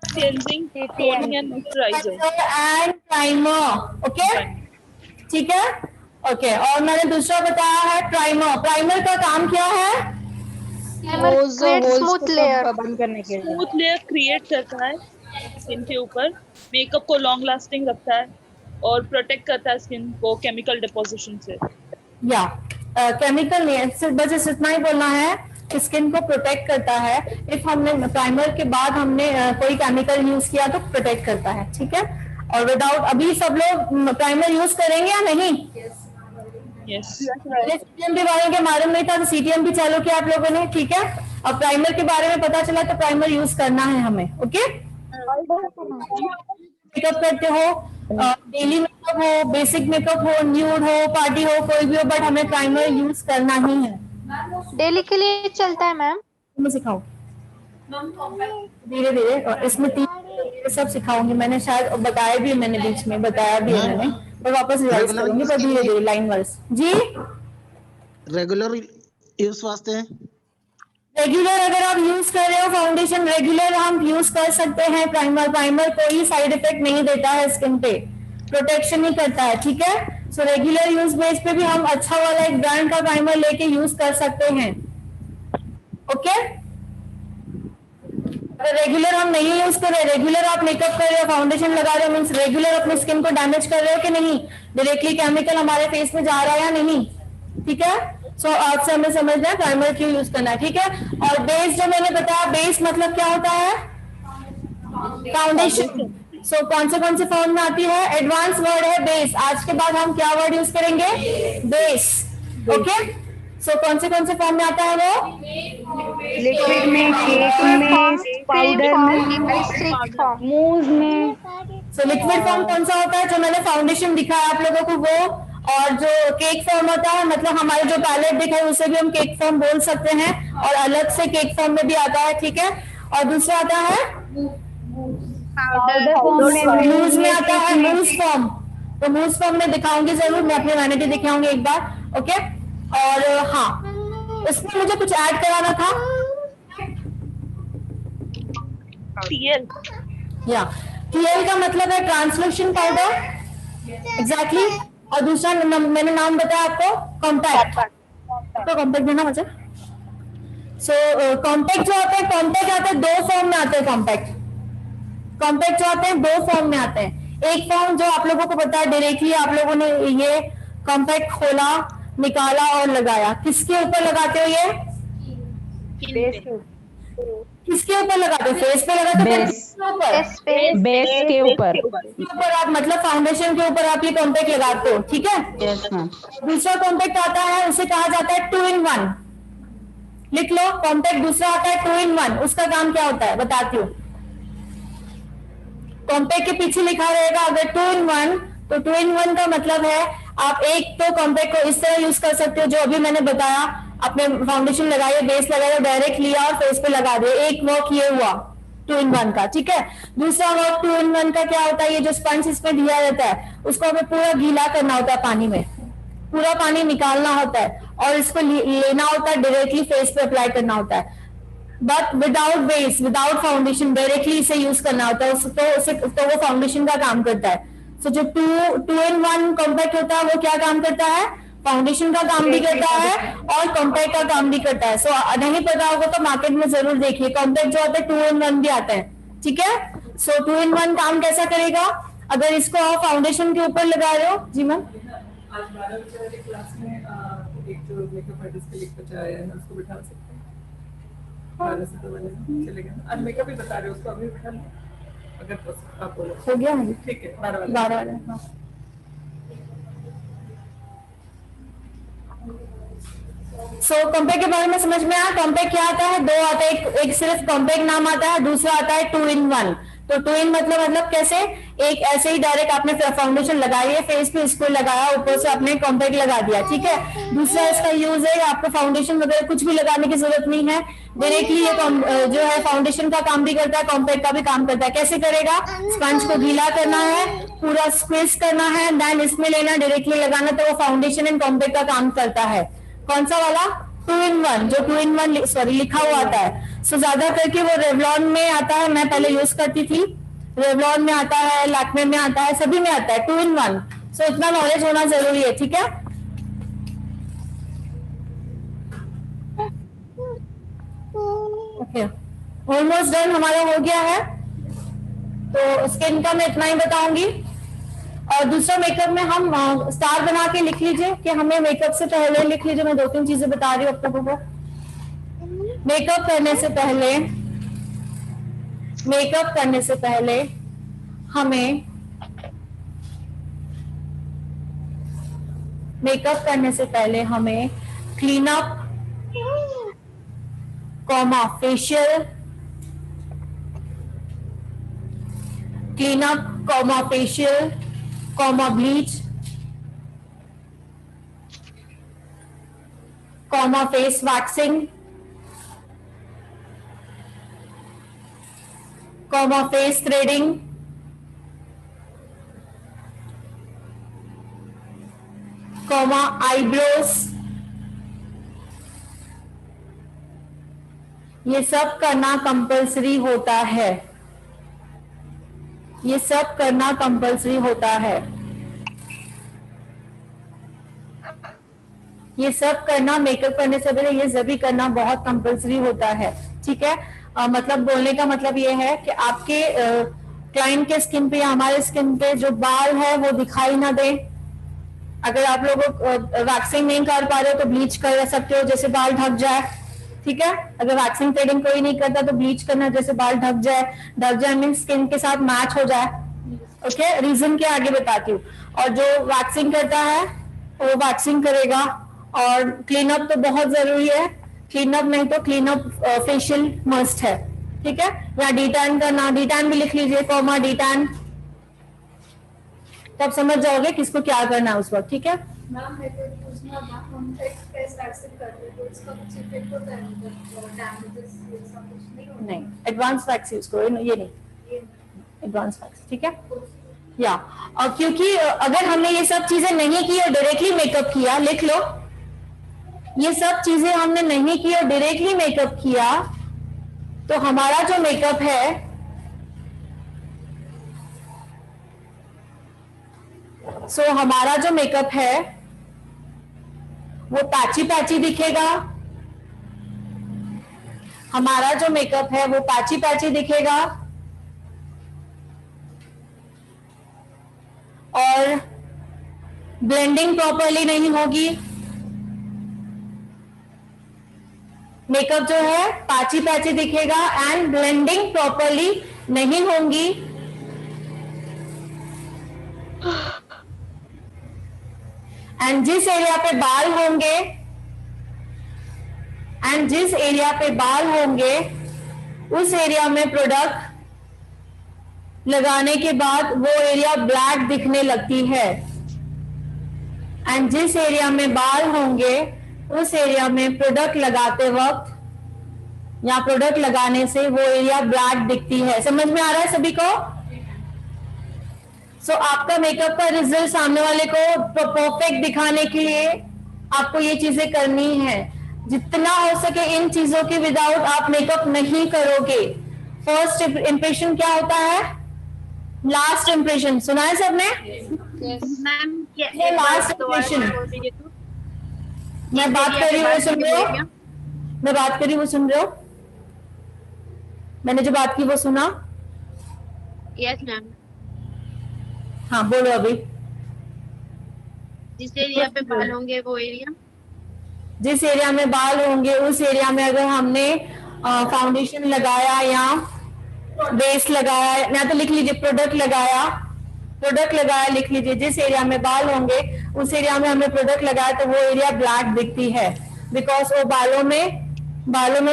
Cleansing, toning and moisturiser and primer, okay, ठीक है, ओके। और मैंने दूसरा बताया है प्राइमर। प्राइमर का काम क्या है? स्मूथ लेयर बंद करने के लिए, स्मूथ लेयर क्रिएट करता है स्किन के ऊपर, मेकअप को लॉन्ग लास्टिंग रखता है और प्रोटेक्ट करता है स्किन को केमिकल डिपोजिशन से। या केमिकल नहीं, सिर्फ बस इतना ही बोलना है कि स्किन को प्रोटेक्ट करता है। इफ हमने प्राइमर के बाद हमने कोई केमिकल यूज किया तो प्रोटेक्ट करता है, ठीक है। और विदाउट, अभी सब लोग प्राइमर यूज करेंगे या नहीं? सीटीएम के बारे में मालूम नहीं था तो सीटीएम भी चालू किया आप लोगों ने, ठीक है। अब प्राइमर के बारे में पता चला तो प्राइमर यूज करना है हमें, ओके। मेकअप करते हो, डेली मेकअप हो, बेसिक मेकअप हो, न्यूड हो, पार्टी हो, कोई भी हो, बट हमें प्राइमर यूज करना ही है। डेली के लिए चलता है मैम? मैं सिखाऊं धीरे धीरे, इसमें 3 सब सिखाऊंगी। मैंने शायद बताया भी, मैंने बीच में बताया भी है मैंने, पर वापस रिवाइज करूंगी, पर धीरे धीरे लाइन वाइज। जी रेगुलर यूज वास्ते हैं। रेगुलर अगर आप यूज कर रहे हो फाउंडेशन, रेगुलर हम यूज कर सकते हैं। प्राइमर कोई साइड इफेक्ट नहीं देता है स्किन पे, प्रोटेक्शन ही करता है, ठीक है। सो रेगुलर यूज बेस पे भी हम अच्छा वाला एक ब्रांड का प्राइमर लेके यूज कर सकते हैं, ओके। अगर रेगुलर हम नहीं यूज कर रहे, रेगुलर आप मेकअप कर रहे हो, फाउंडेशन लगा रहे हो, मीन्स रेगुलर अपनी स्किन को डैमेज कर रहे हो कि नहीं, डायरेक्टली केमिकल हमारे फेस में जा रहा है या नहीं, ठीक है। सो आपसे हमें समझना है प्राइमर क्यों यूज करना है, ठीक है। और बेस जो मैंने बताया, बेस मतलब क्या होता है, फाउंडेशन। सो कौन से फॉर्म में आती है, एडवांस वर्ड है बेस। आज के बाद हम क्या वर्ड यूज करेंगे, बेस, ओके। सो कौन से फॉर्म में आता है वो, लिक्विड में, केक में, पाउडर में, मूव में। सो लिक्विड फॉर्म कौन सा होता है, जो मैंने फाउंडेशन दिखाया आप लोगों को वो, और जो केक फॉर्म होता है, मतलब हमारे जो पैलेट दिखाई उसे भी हम केक फॉर्म बोल सकते हैं, और अलग से केक फॉर्म में भी आता है, ठीक है। और दूसरा आता है पाउडर फॉर्म में, मूज में आता है, मूज फॉर्म। तो मूज फॉर्म में दिखाऊंगी जरूर, मैं अपनी वैनिटी दिखाऊंगी एक बार, ओके। और हाँ, इसमें मुझे कुछ ऐड कराना था, टीएल टीएल का मतलब है ट्रांसलूशन पाउडर, एग्जैक्टली। और दूसरा मैंने नाम बताया आपको, कॉम्पैक्ट। तो कॉम्पैक्ट देना मुझे। सो कॉम्पैक्ट जो आते हैं, कॉम्पैक्ट आते हैं दो फॉर्म में आते हैं। कॉम्पैक्ट जो आते हैं दो फॉर्म में आते हैं। एक फॉर्म जो आप लोगों को पता है, डायरेक्टली आप लोगों ने ये कॉम्पैक्ट खोला, निकाला और लगाया। किसके ऊपर लगाते हो ये, किसके ऊपर लगाते हो, फेस पे लगाते हो, बेस के ऊपर आप मतलब फाउंडेशन के ऊपर आप ये कॉम्पैक्ट लगाते हो, ठीक है। Yes ma'am. दूसरा कॉम्पैक्ट आता है, उसे कहा जाता है 2 in 1। लिख लो, कॉम्पैक्ट दूसरा आता है 2 in 1। उसका काम क्या होता है बताती हूँ। कॉम्पैक्ट के पीछे लिखा रहेगा अगर 2 in 1, तो 2 in 1 का मतलब है आप एक तो कॉम्पैक्ट को इस तरह यूज कर सकते हो जो अभी मैंने बताया, आपने फाउंडेशन लगाई, बेस लगाया, डायरेक्ट लिया और फेस पे लगा दिया, एक वर्क ये हुआ 2 in 1 का, ठीक है। दूसरा वर्क 2 in 1 का क्या होता है, ये जो स्पंज इसमें दिया रहता है उसको हमें पूरा गीला करना होता है, पानी में पूरा पानी निकालना होता है और इसको लेना होता है, डायरेक्टली फेस पे अप्लाई करना होता है, but without base, without foundation, directly इसे यूज करना होता है। तो वो फाउंडेशन का काम करता है। सो जो 2 in 1 कॉम्पैक्ट होता है वो क्या काम करता है, फाउंडेशन का काम भी करता है और कॉम्पैक्ट का काम भी करता है। सो नहीं पता होगा तो मार्केट में जरूर देखिए, कॉम्पैक्ट जो होता है 2 in 1 भी आता है, ठीक है। सो 2 in 1 काम कैसा करेगा, अगर इसको आप फाउंडेशन के ऊपर लगा रहे हो, जी मैम। आज 12 बजे वाली क्लास में एक जो मेकअप आर्टिस्ट के एक बच्चा आया है, उसको बिठा सकते हैं 12 से 2 बजे चलेगा। आज मेकअप ही बता रहे हो, उसको अभी बिठा लो अगर आप बोलो। हो गया, ठीक है, 12 12। सो कॉम्पैक्ट के बारे में समझ में आया। कॉम्पैक्ट क्या आता है, दो आता है, एक सिर्फ कॉम्पैक्ट नाम आता है, दूसरा आता है 2 in 1। तो 2 in मतलब कैसे, एक ऐसे ही डायरेक्ट आपने फाउंडेशन लगाई है फेस पे, इसको लगाया, ऊपर से आपने कॉम्पैक्ट लगा दिया, ठीक है। दूसरा इसका यूज है, आपको फाउंडेशन वगैरह कुछ भी लगाने की जरूरत नहीं है, डायरेक्टली ये जो है फाउंडेशन का काम भी करता है, कॉम्पैक्ट का भी काम करता है। कैसे करेगा, स्पंज को गीला करना है, पूरा स्क्वीज करना है, देन इसमें लेना, डायरेक्टली लगाना, तो वो फाउंडेशन एंड कॉम्पैक्ट का काम करता है। कौन सा वाला, 2 in 1, जो 2 in 1 सॉरी लिखा हुआ आता है। सो ज्यादा करके वो रेवलॉन में आता है, मैं पहले यूज करती थी, रेवलॉन में आता है, लैक्मे में आता है, सभी में आता है 2 in 1। सो इतना नॉलेज होना जरूरी है, ठीक है। ओके, ऑलमोस्ट डन हमारा हो गया है। तो स्किन का मैं इतना ही बताऊंगी। और दूसरा मेकअप में हम स्टार बना के लिख लीजिए कि हमें मेकअप से पहले, लिख लीजिए, मैं 2-3 चीजें बता रही हूँ आप लोगों को। मेकअप करने से पहले हमें clean up, facial, bleach, face waxing, face threading, eyebrows, ये सब करना कंपल्सरी होता है, ये सब करना कंपल्सरी होता है, ये सब करना मेकअप करने से पहले ये सभी करना बहुत कंपल्सरी होता है, ठीक है। मतलब बोलने का मतलब ये है कि आपके क्लाइंट के स्किन पे या हमारे स्किन पे जो बाल है वो दिखाई ना दे। अगर आप लोग वैक्सिंग नहीं कर पा रहे हो तो ब्लीच कर सकते हो जैसे बाल ढक जाए, ठीक है। अगर वैक्सिंग थ्रेडिंग कोई नहीं करता तो ब्लीच करना जैसे बाल ढक जाए मीन स्किन के साथ मैच हो जाए, ओके। रीजन क्या आगे बताती हूँ। और जो वैक्सिंग करता है वो वैक्सिंग करेगा, और क्लीन अप तो बहुत जरूरी है, क्लीन अप नहीं तो क्लीन अप फेशियल मस्ट है, ठीक है। या डीटैन करना, डीटैन भी लिख लीजिए, कॉमा डीटैन, तब समझ जाओगे किसको क्या करना है उस वक्त, ठीक है। मैम मैं तो पूछना था, हम फेस वैक्सिंग करते हैं तो इसका कुछ इफेक्ट होता है, मतलब डैमेजेस ये सब कुछ नहीं होता? नहीं, एडवांस वैक्स यूज करो, ये नहीं, एडवांस वैक्स, ठीक है। या और क्योंकि अगर हमने ये सब चीजें नहीं की और डायरेक्टली मेकअप किया, लिख लो, ये सब चीजें हमने नहीं की और डायरेक्टली मेकअप किया तो हमारा जो मेकअप है हमारा जो मेकअप है वो पैची पैची दिखेगा, हमारा जो मेकअप है वो पैची पैची दिखेगा, और ब्लेंडिंग प्रॉपरली नहीं होगी। मेकअप जो है पैची पैची दिखेगा एंड ब्लेंडिंग प्रॉपरली नहीं होंगी। एंड जिस एरिया पे बाल होंगे उस एरिया में प्रोडक्ट लगाने के बाद वो एरिया ब्लैक दिखने लगती है, एंड जिस एरिया में बाल होंगे उस एरिया में प्रोडक्ट लगाते वक्त या प्रोडक्ट लगाने से वो एरिया ब्लैक दिखती है। समझ में आ रहा है सभी को? आपका मेकअप का रिजल्ट सामने वाले को परफेक्ट दिखाने के लिए आपको ये चीजें करनी है। जितना हो सके इन चीजों के विदाउट आप मेकअप नहीं करोगे। फर्स्ट इंप्रेशन क्या होता है? Last impression. सुना है सबने? ये लास्ट इंप्रेशन। मैं बात कर रही हूँ, सुन रहे हो? मैं बात कर रही हूँ, सुन रहे हो? मैंने जो बात की वो सुना? Yes ma'am. हाँ बोलो अभी। जिस एरिया पे बाल होंगे वो एरिया, जिस एरिया में बाल होंगे उस एरिया में अगर हमने फाउंडेशन लगाया या बेस लगाया, या तो लिख लीजिए प्रोडक्ट लगाया लिख लीजिए। जिस एरिया में बाल होंगे उस एरिया में हमने प्रोडक्ट लगाया तो वो एरिया ब्लैक दिखती है, बिकॉज वो बालों में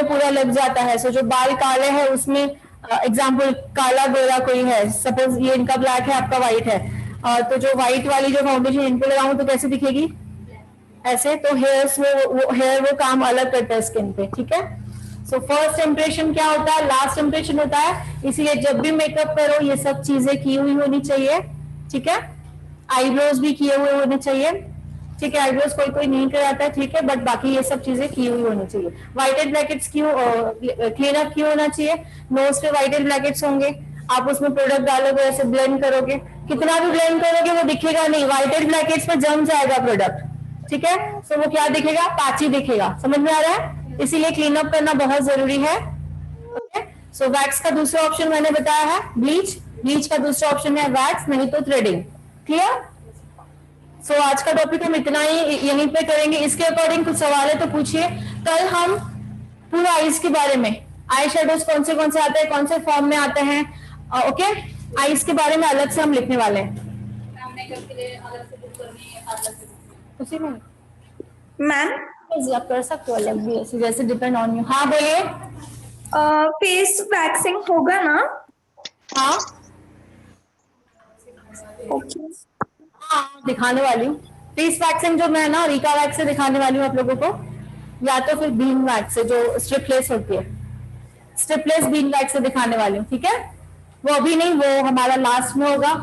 पूरा लग जाता है। सो जो बाल काले हैं उसमें एग्जाम्पल काला गोरा कोई है, सपोज ये इनका ब्लैक है आपका व्हाइट है, तो जो व्हाइट वाली जो फाउंडेशन इन पे लगाऊं तो कैसे दिखेगी? ऐसे। तो हेयर वो काम अलग करता है स्किन पे, ठीक है। सो फर्स्ट इंप्रेशन क्या होता है? लास्ट इंप्रेशन होता है। इसीलिए जब भी मेकअप करो ये सब चीजें की हुई होनी चाहिए, ठीक है। आईब्रोज भी किए हुए होने चाहिए, ठीक है। आईब्रोज कोई नहीं कराता है, ठीक है, बट बाकी ये सब चीजें की हुई होनी चाहिए। व्हाइटेड ब्लैकेट्स क्यों, क्लीन अप क्यों होना चाहिए? नोज पे व्हाइटेड ब्लैकेट्स होंगे, आप उसमें प्रोडक्ट डालोगे, ऐसे ब्लेंड करोगे, कितना भी ब्लेंड करोगे वो दिखेगा नहीं, व्हाइटेड ब्लैकेट्स में जम जाएगा प्रोडक्ट, ठीक है। तो वो क्या दिखेगा? पैची दिखेगा। समझ में आ रहा है? इसीलिए क्लीन अप करना बहुत जरूरी है, ओके। सो वैक्स का दूसरा ऑप्शन मैंने बताया है ब्लीच का दूसरा ऑप्शन है वैक्स, नहीं तो थ्रेडिंग। क्लियर? सो आज का टॉपिक हम इतना ही यहीं पे करेंगे। इसके अकॉर्डिंग कुछ सवाल है तो पूछिए। कल हम पूरा आईज के बारे में, आई शेडोज कौन से आते हैं, कौन से फॉर्म में आते हैं, ओके। आईज के बारे में अलग से हम लिखने वाले हैं। उसी में मैम आप कर सकते हो अलग भी, ऐसे जैसे डिपेंड ऑन यू। हाँ बोलिए। फेस वैक्सिंग होगा ना? हाँ ओके। हाँ दिखाने वाली हूँ फेस वैक्सिंग, जो मैं ना रीका वैक्स से दिखाने वाली हूँ आप लोगों को, या तो फिर बीन वैक्स से जो स्ट्रिपलेस होती है, स्ट्रिपलेस बीन वैक्स से दिखाने वाली हूँ, ठीक है। वो अभी नहीं, वो हमारा लास्ट में होगा,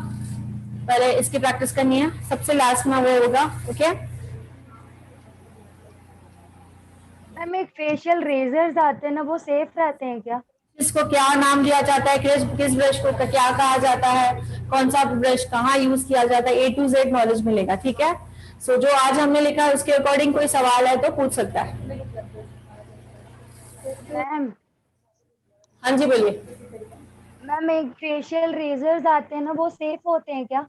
पहले इसकी प्रैक्टिस करनी है, सबसे लास्ट में वो होगा, ओके। मैम एक फेशियल रेजर्स आते हैं ना, वो सेफ रहते हैं क्या? इसको क्या नाम दिया जाता है, किस ब्रश को क्या कहा जाता है, कौन सा ब्रश कहाँ यूज किया जाता है, A to Z नॉलेज मिलेगा, ठीक है। सो जो आज हमने लिखा है उसके अकॉर्डिंग कोई सवाल है तो पूछ सकता है। मैम हाँ जी बोलिए। मैम एक फेशियल रेजर्स आते हैं ना, वो सेफ होते हैं क्या?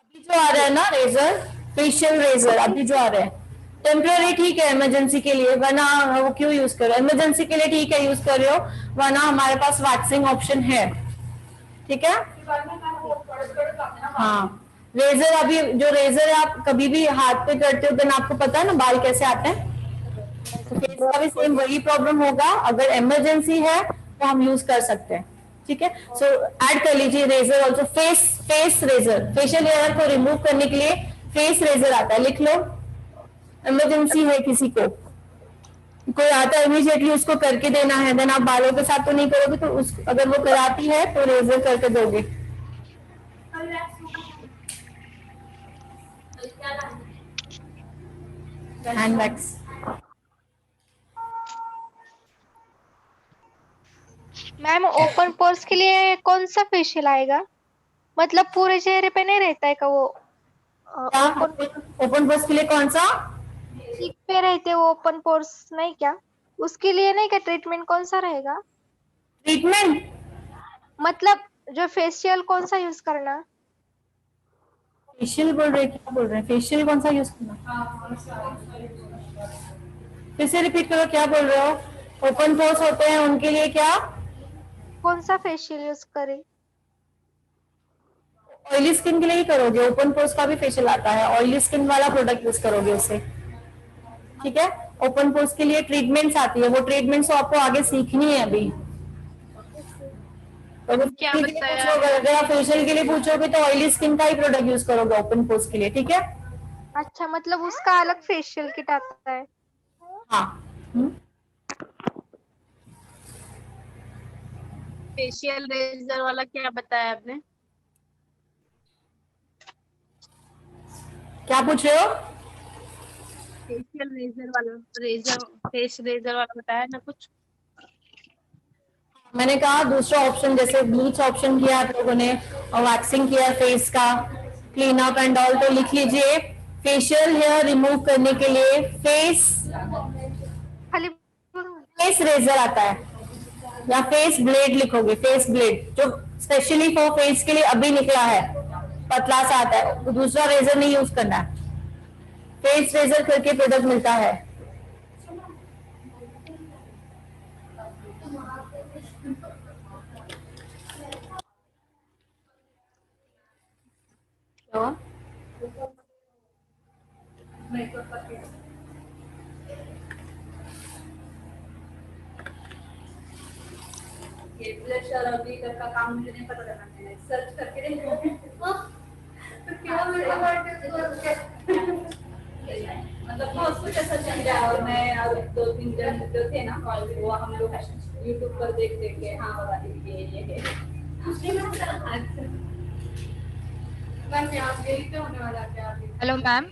अभी जो आ रहा है ना रेजर, फेशियल रेजर अभी जो आ रहे हैं टेम्पररी ठीक है इमरजेंसी के लिए, वरना वो क्यों यूज कर रहे हो, इमरजेंसी के लिए ठीक है यूज कर रहे हो, वरना हमारे पास वैक्सिंग ऑप्शन है, ठीक है। हाँ रेजर, अभी जो रेजर है आप कभी भी हाथ पे करते हो देन आपको पता है ना बाल कैसे आते हैं, तो फेस का भी सेम वही प्रॉब्लम होगा। अगर इमरजेंसी है तो हम यूज कर सकते हैं, ठीक है। सो ऐड कर लीजिए razor also, face razor, facial hair को रिमूव करने के लिए फेस रेजर आता है, लिख लो। इमरजेंसी है किसी को, कोई आता है इमीडिएटली उसको करके देना है, देन आप बालों के साथ तो नहीं करोगे, तो उस अगर वो कराती है तो रेजर करके दोगे। Hand wax ma'am open pores के लिए कौन सा फेशियल आएगा? मतलब पूरे चेहरे पे नहीं रहता है का वो? ओपन पोर्स के लिए कौन सा? चीक पे रहते वो ओपन पोर्स नहीं क्या? उसके लिए नहीं क्या ट्रीटमेंट कौन सा रहेगा? ट्रीटमेंट मतलब जो फेशियल कौन सा यूज करना? फेशियल बोल रहे, क्या बोल रहे हैं, फेशियल कौन सा यूज करना? फिर से रिपीट करो, क्या बोल रहे हो? ओपन पोर्स होते हैं उनके लिए क्या, कौन सा फेशियल यूज करें? ऑयली स्किन के लिए ही करोगे, ओपन पोर्स का भी फेशियल आता है, ऑयली स्किन वाला प्रोडक्ट यूज करोगे उससे, ठीक है। ओपन पोर्स के लिए ट्रीटमेंट्स आती है, वो ट्रीटमेंट्स तो आपको आगे सीखनी है अभी। क्या बताया? अगर आप फेशियल के लिए पूछोगे तो ऑयली स्किन का ही प्रोडक्ट यूज करोगे ओपन पोर्स के लिए, ठीक है। अच्छा मतलब उसका अलग फेशियल किट आता है? हाँ फेशियल रेजर वाला क्या बताया आपने? क्या पूछ रहे हो? फेशियल रेजर वाला, फेस रेजर वाला बताया ना कुछ। मैंने कहा दूसरा ऑप्शन, जैसे ब्लीच ऑप्शन किया आप लोगों ने और वैक्सिंग किया फेस का, क्लीन अप एंड ऑल, तो लिख लीजिए फेशियल हेयर रिमूव करने के लिए फेस रेजर आता है, या फेस ब्लेड लिखोगे, फेस ब्लेड जो स्पेशली फॉर फेस के लिए अभी निकला है, पतला सा आता है, तो दूसरा रेजर नहीं यूज करना है, फेस रेजर करके प्रोडक्ट मिलता है। ये ब्लश और अभी तक का काम मुझे नहीं पता करना चाहिए, सर्च करके तो क्या मतलब वो उसको कैसा चल रहा है। और मैं और 2-3 जन जो थे ना वो हम लोग यूट्यूब पर देख देख के हाँ बता दीजिए ये है। Hello ma'am.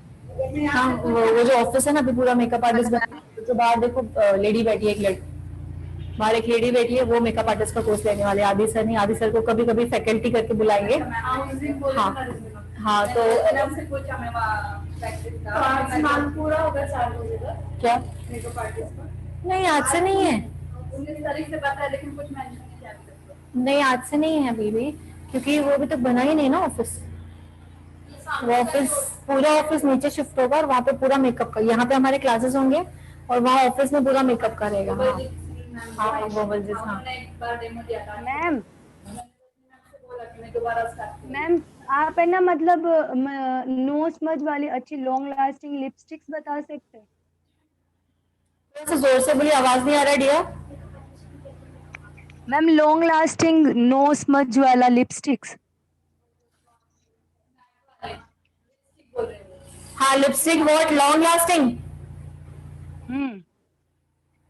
हाँ वो जो ऑफिस है ना, अभी पूरा मेकअप आर्टिस्ट बना, तो बाहर देखो लेडी बैठी है, एक लड़की बाहर, एक लेडी बैठी है, वो मेकअप आर्टिस्ट का कोर्स लेने वाले। आदि सर नहीं, आदि सर को कभी कभी फैकल्टी करके बुलाएंगे। हाँ तो पूरा होगा 4 बजे तक क्या मेकअप आर्टिस्ट का? नहीं आज से नहीं है, 19 तारीख से पता है, लेकिन कुछ मेंशन नहीं किया अभी तक। नहीं आज से नहीं है अभी भी, क्योंकि वो अभी तक बना ही नहीं ना ऑफिस। वो ऑफिस, पूरा ऑफिस नीचे शिफ्ट होगा और वहाँ पे पूरा मेकअप का, यहाँ पे हमारे क्लासेस होंगे और वहाँ ऑफिस में पूरा मेकअप का रहेगा। हाँ हाँ वो बल्जिस, हाँ मैम आप है ना मतलब नो स्मज वाली अच्छी लॉन्ग लास्टिंग लिपस्टिक्स बता सकते हैं? थोड़ा सा जोर से बोलिए, आवाज नहीं आ रहा dear. Ma'am long lasting no smudge वाला लिपस्टिक्स। हाँ lipstick what long lasting,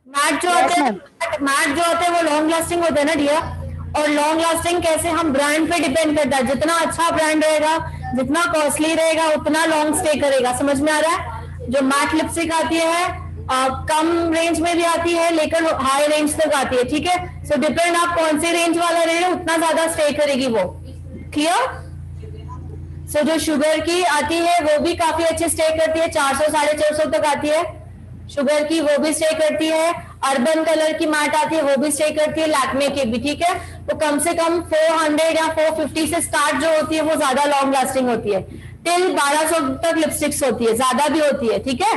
matte जो होते हैं, मैट जो होते हैं वो लॉन्ग लास्टिंग होते हैं ना डियर। और लॉन्ग लास्टिंग कैसे, हम ब्रांड पे डिपेंड करता है, जितना अच्छा ब्रांड रहेगा, जितना कॉस्टली रहेगा, उतना लॉन्ग स्टे करेगा। समझ में आ रहा है? जो मैट लिपस्टिक आती है कम रेंज में भी आती है लेकिन हाई रेंज तक आती है, ठीक है। सो डिपेंड आप कौन से रेंज वाला ले रहे हो उतना ज्यादा स्टे करेगी वो, क्लियर। सो जो शुगर की आती है वो भी काफी अच्छे स्टे करती है, 400 450 तक आती है शुगर की, वो भी स्टे करती है। अर्बन कलर की मैट आती है वो भी स्टे करती है, लैक्मे की भी, ठीक है। तो कम से कम 400 या 450 से स्टार्ट जो होती है वो ज्यादा लॉन्ग लास्टिंग होती है, टिल 1200 तक लिपस्टिक्स होती है, ज्यादा भी होती है, ठीक है।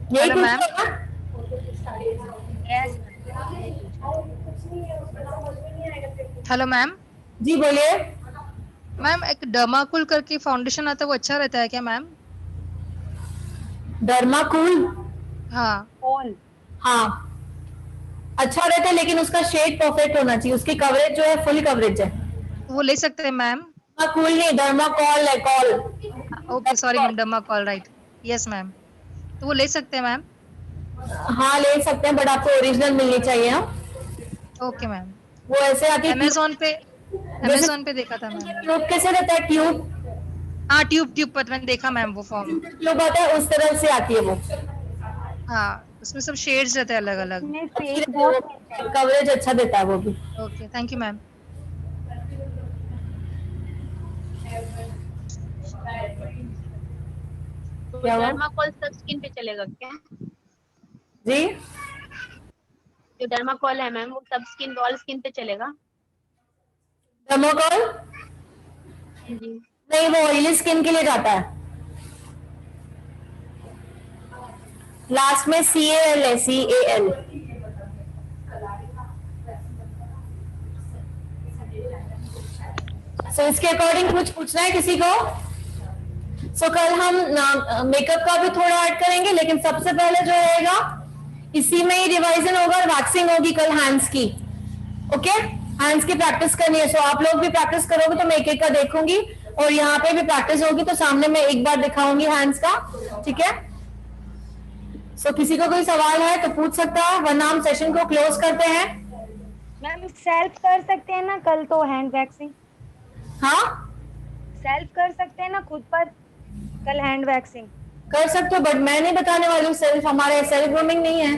यही कुछ होगा। Hello ma'am. जी बोलिए मैम। एक डर्माकूल करके फाउंडेशन आता है वो अच्छा रहता है क्या मैम? डर्माकूल? हाँ हाँ अच्छा रहता है लेकिन उसका शेड परफेक्ट होना चाहिए, उसकी कवरेज जो है फुल कवरेज है। वो ले सकते हैं मैम? डर्माकूल नहीं, डर्माकॉल है, कॉल। Okay sorry ma'am, Dermacol, right. Yes ma'am. तो वो ले सकते हैं मैम? हाँ ले सकते हैं बट आपको ओरिजिनल मिलनी चाहिए। हाँ ओके मैम। वो ऐसे आती है अमेज़न पे देखा था मैम। ट्यूब कैसे रहता है, ट्यूब? हाँ ट्यूब पर मैंने देखा मैम, वो फॉर्म ट्यूब आता है उस तरह से आती है वो। हाँ उसमें सब शेड्स रहते हैं अलग अलग। कवरेज अच्छा देता है वो भी। Okay thank you ma'am. Dermacol सब स्किन पे चलेगा क्या? जी जो डर्माकोल है मैम वो सब स्किन, ऑल स्किन पे चलेगा? डर्माकोल जी नहीं, वो ऑयली स्किन के लिए जाता है। लास्ट में CAL है, CAL। सो इसके अकॉर्डिंग कुछ पूछना है किसी को? सो कल हम मेकअप का भी थोड़ा ऐड करेंगे लेकिन सबसे पहले जो रहेगा इसी में ही रिवाइजन होगा और वैक्सिंग होगी कल हैंड्स की। ओके हैंड्स की प्रैक्टिस करनी है। सो आप लोग भी प्रैक्टिस करोगे तो मैं एक एक का देखूंगी और यहाँ पे भी प्रैक्टिस होगी तो सामने मैं एक बार दिखाऊंगी हैंड्स का, ठीक है। सो किसी को कोई सवाल है तो पूछ सकता है वरना हम सेशन को क्लोज करते हैं। मैम सेल्फ कर सकते हैं ना कल तो हैंड वैक्सिंग? हाँ सेल्फ कर सकते हैं ना खुद पर कल हैंड वैक्सिंग? कर सकते हो बट मैं नहीं बताने वाली हूँ सेल्फ, हमारे सेल्फ ग्रूमिंग नहीं है।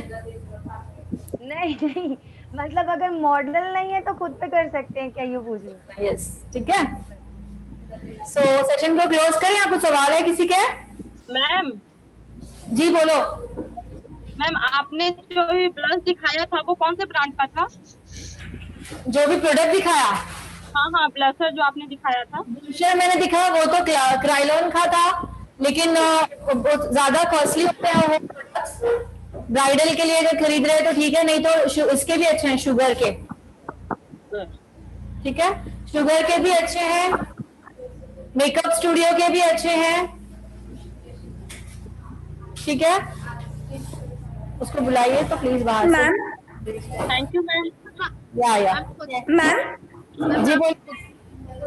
नहीं मतलब अगर मॉडल नहीं है तो खुद पे कर सकते हैं क्या, ये पूछ रही हूँ। यस ठीक है। सो सेशन को क्लोज करें या कुछ सवाल है किसी के? मैम जी बोलो। मैम आपने जो भी ब्लश दिखाया था वो कौन से ब्रांड का था? जो भी प्रोडक्ट दिखाया? हाँ ब्लशर जो आपने दिखाया था। ब्लशर मैंने दिखाया वो तो क्राइलोन का था लेकिन ज्यादा कॉस्टली होते हैं वो प्रोडक्ट्स। ब्राइडल के लिए अगर खरीद रहे हैं तो ठीक है, नहीं तो इसके भी अच्छे हैं, शुगर के, ठीक है। शुगर के भी अच्छे हैं, मेकअप स्टूडियो के भी अच्छे हैं, ठीक है। उसको बुलाइए तो प्लीज बाहर से। Thank you ma'am. या मैम जी बोल।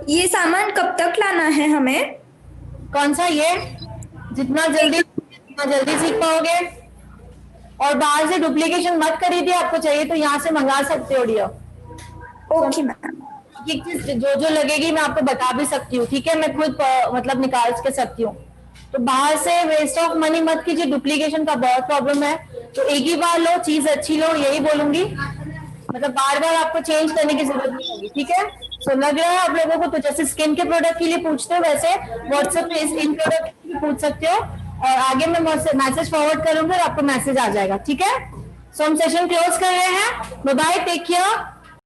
ये सामान कब तक लाना है हमें? कौन सा? ये जितना जल्दी सीख पाओगे और बाहर से डुप्लीकेशन मत खरीदिए, आपको चाहिए तो यहाँ से मंगा सकते हो डियर। Okay ma'am. एक चीज जो लगेगी मैं आपको बता भी सकती हूँ, ठीक है। मैं खुद मतलब निकाल के सकती हूँ, तो बाहर से वेस्ट ऑफ मनी मत कीजिए, डुप्लीकेशन का बहुत प्रॉब्लम है। तो एक ही बार लो, चीज अच्छी लो, यही बोलूंगी। मतलब बार बार आपको चेंज करने की जरूरत नहीं होगी, ठीक है। सो लग रहा है आप लोगों को तो जैसे स्किन के प्रोडक्ट के लिए पूछते हो वैसे व्हाट्सएप पे स्किन प्रोडक्ट के लिए पूछ सकते हो और आगे मैं मैसेज फॉरवर्ड करूंगी और आपको मैसेज आ जाएगा, ठीक है। सो हम सेशन क्लोज कर रहे हैं। Bye bye, take care.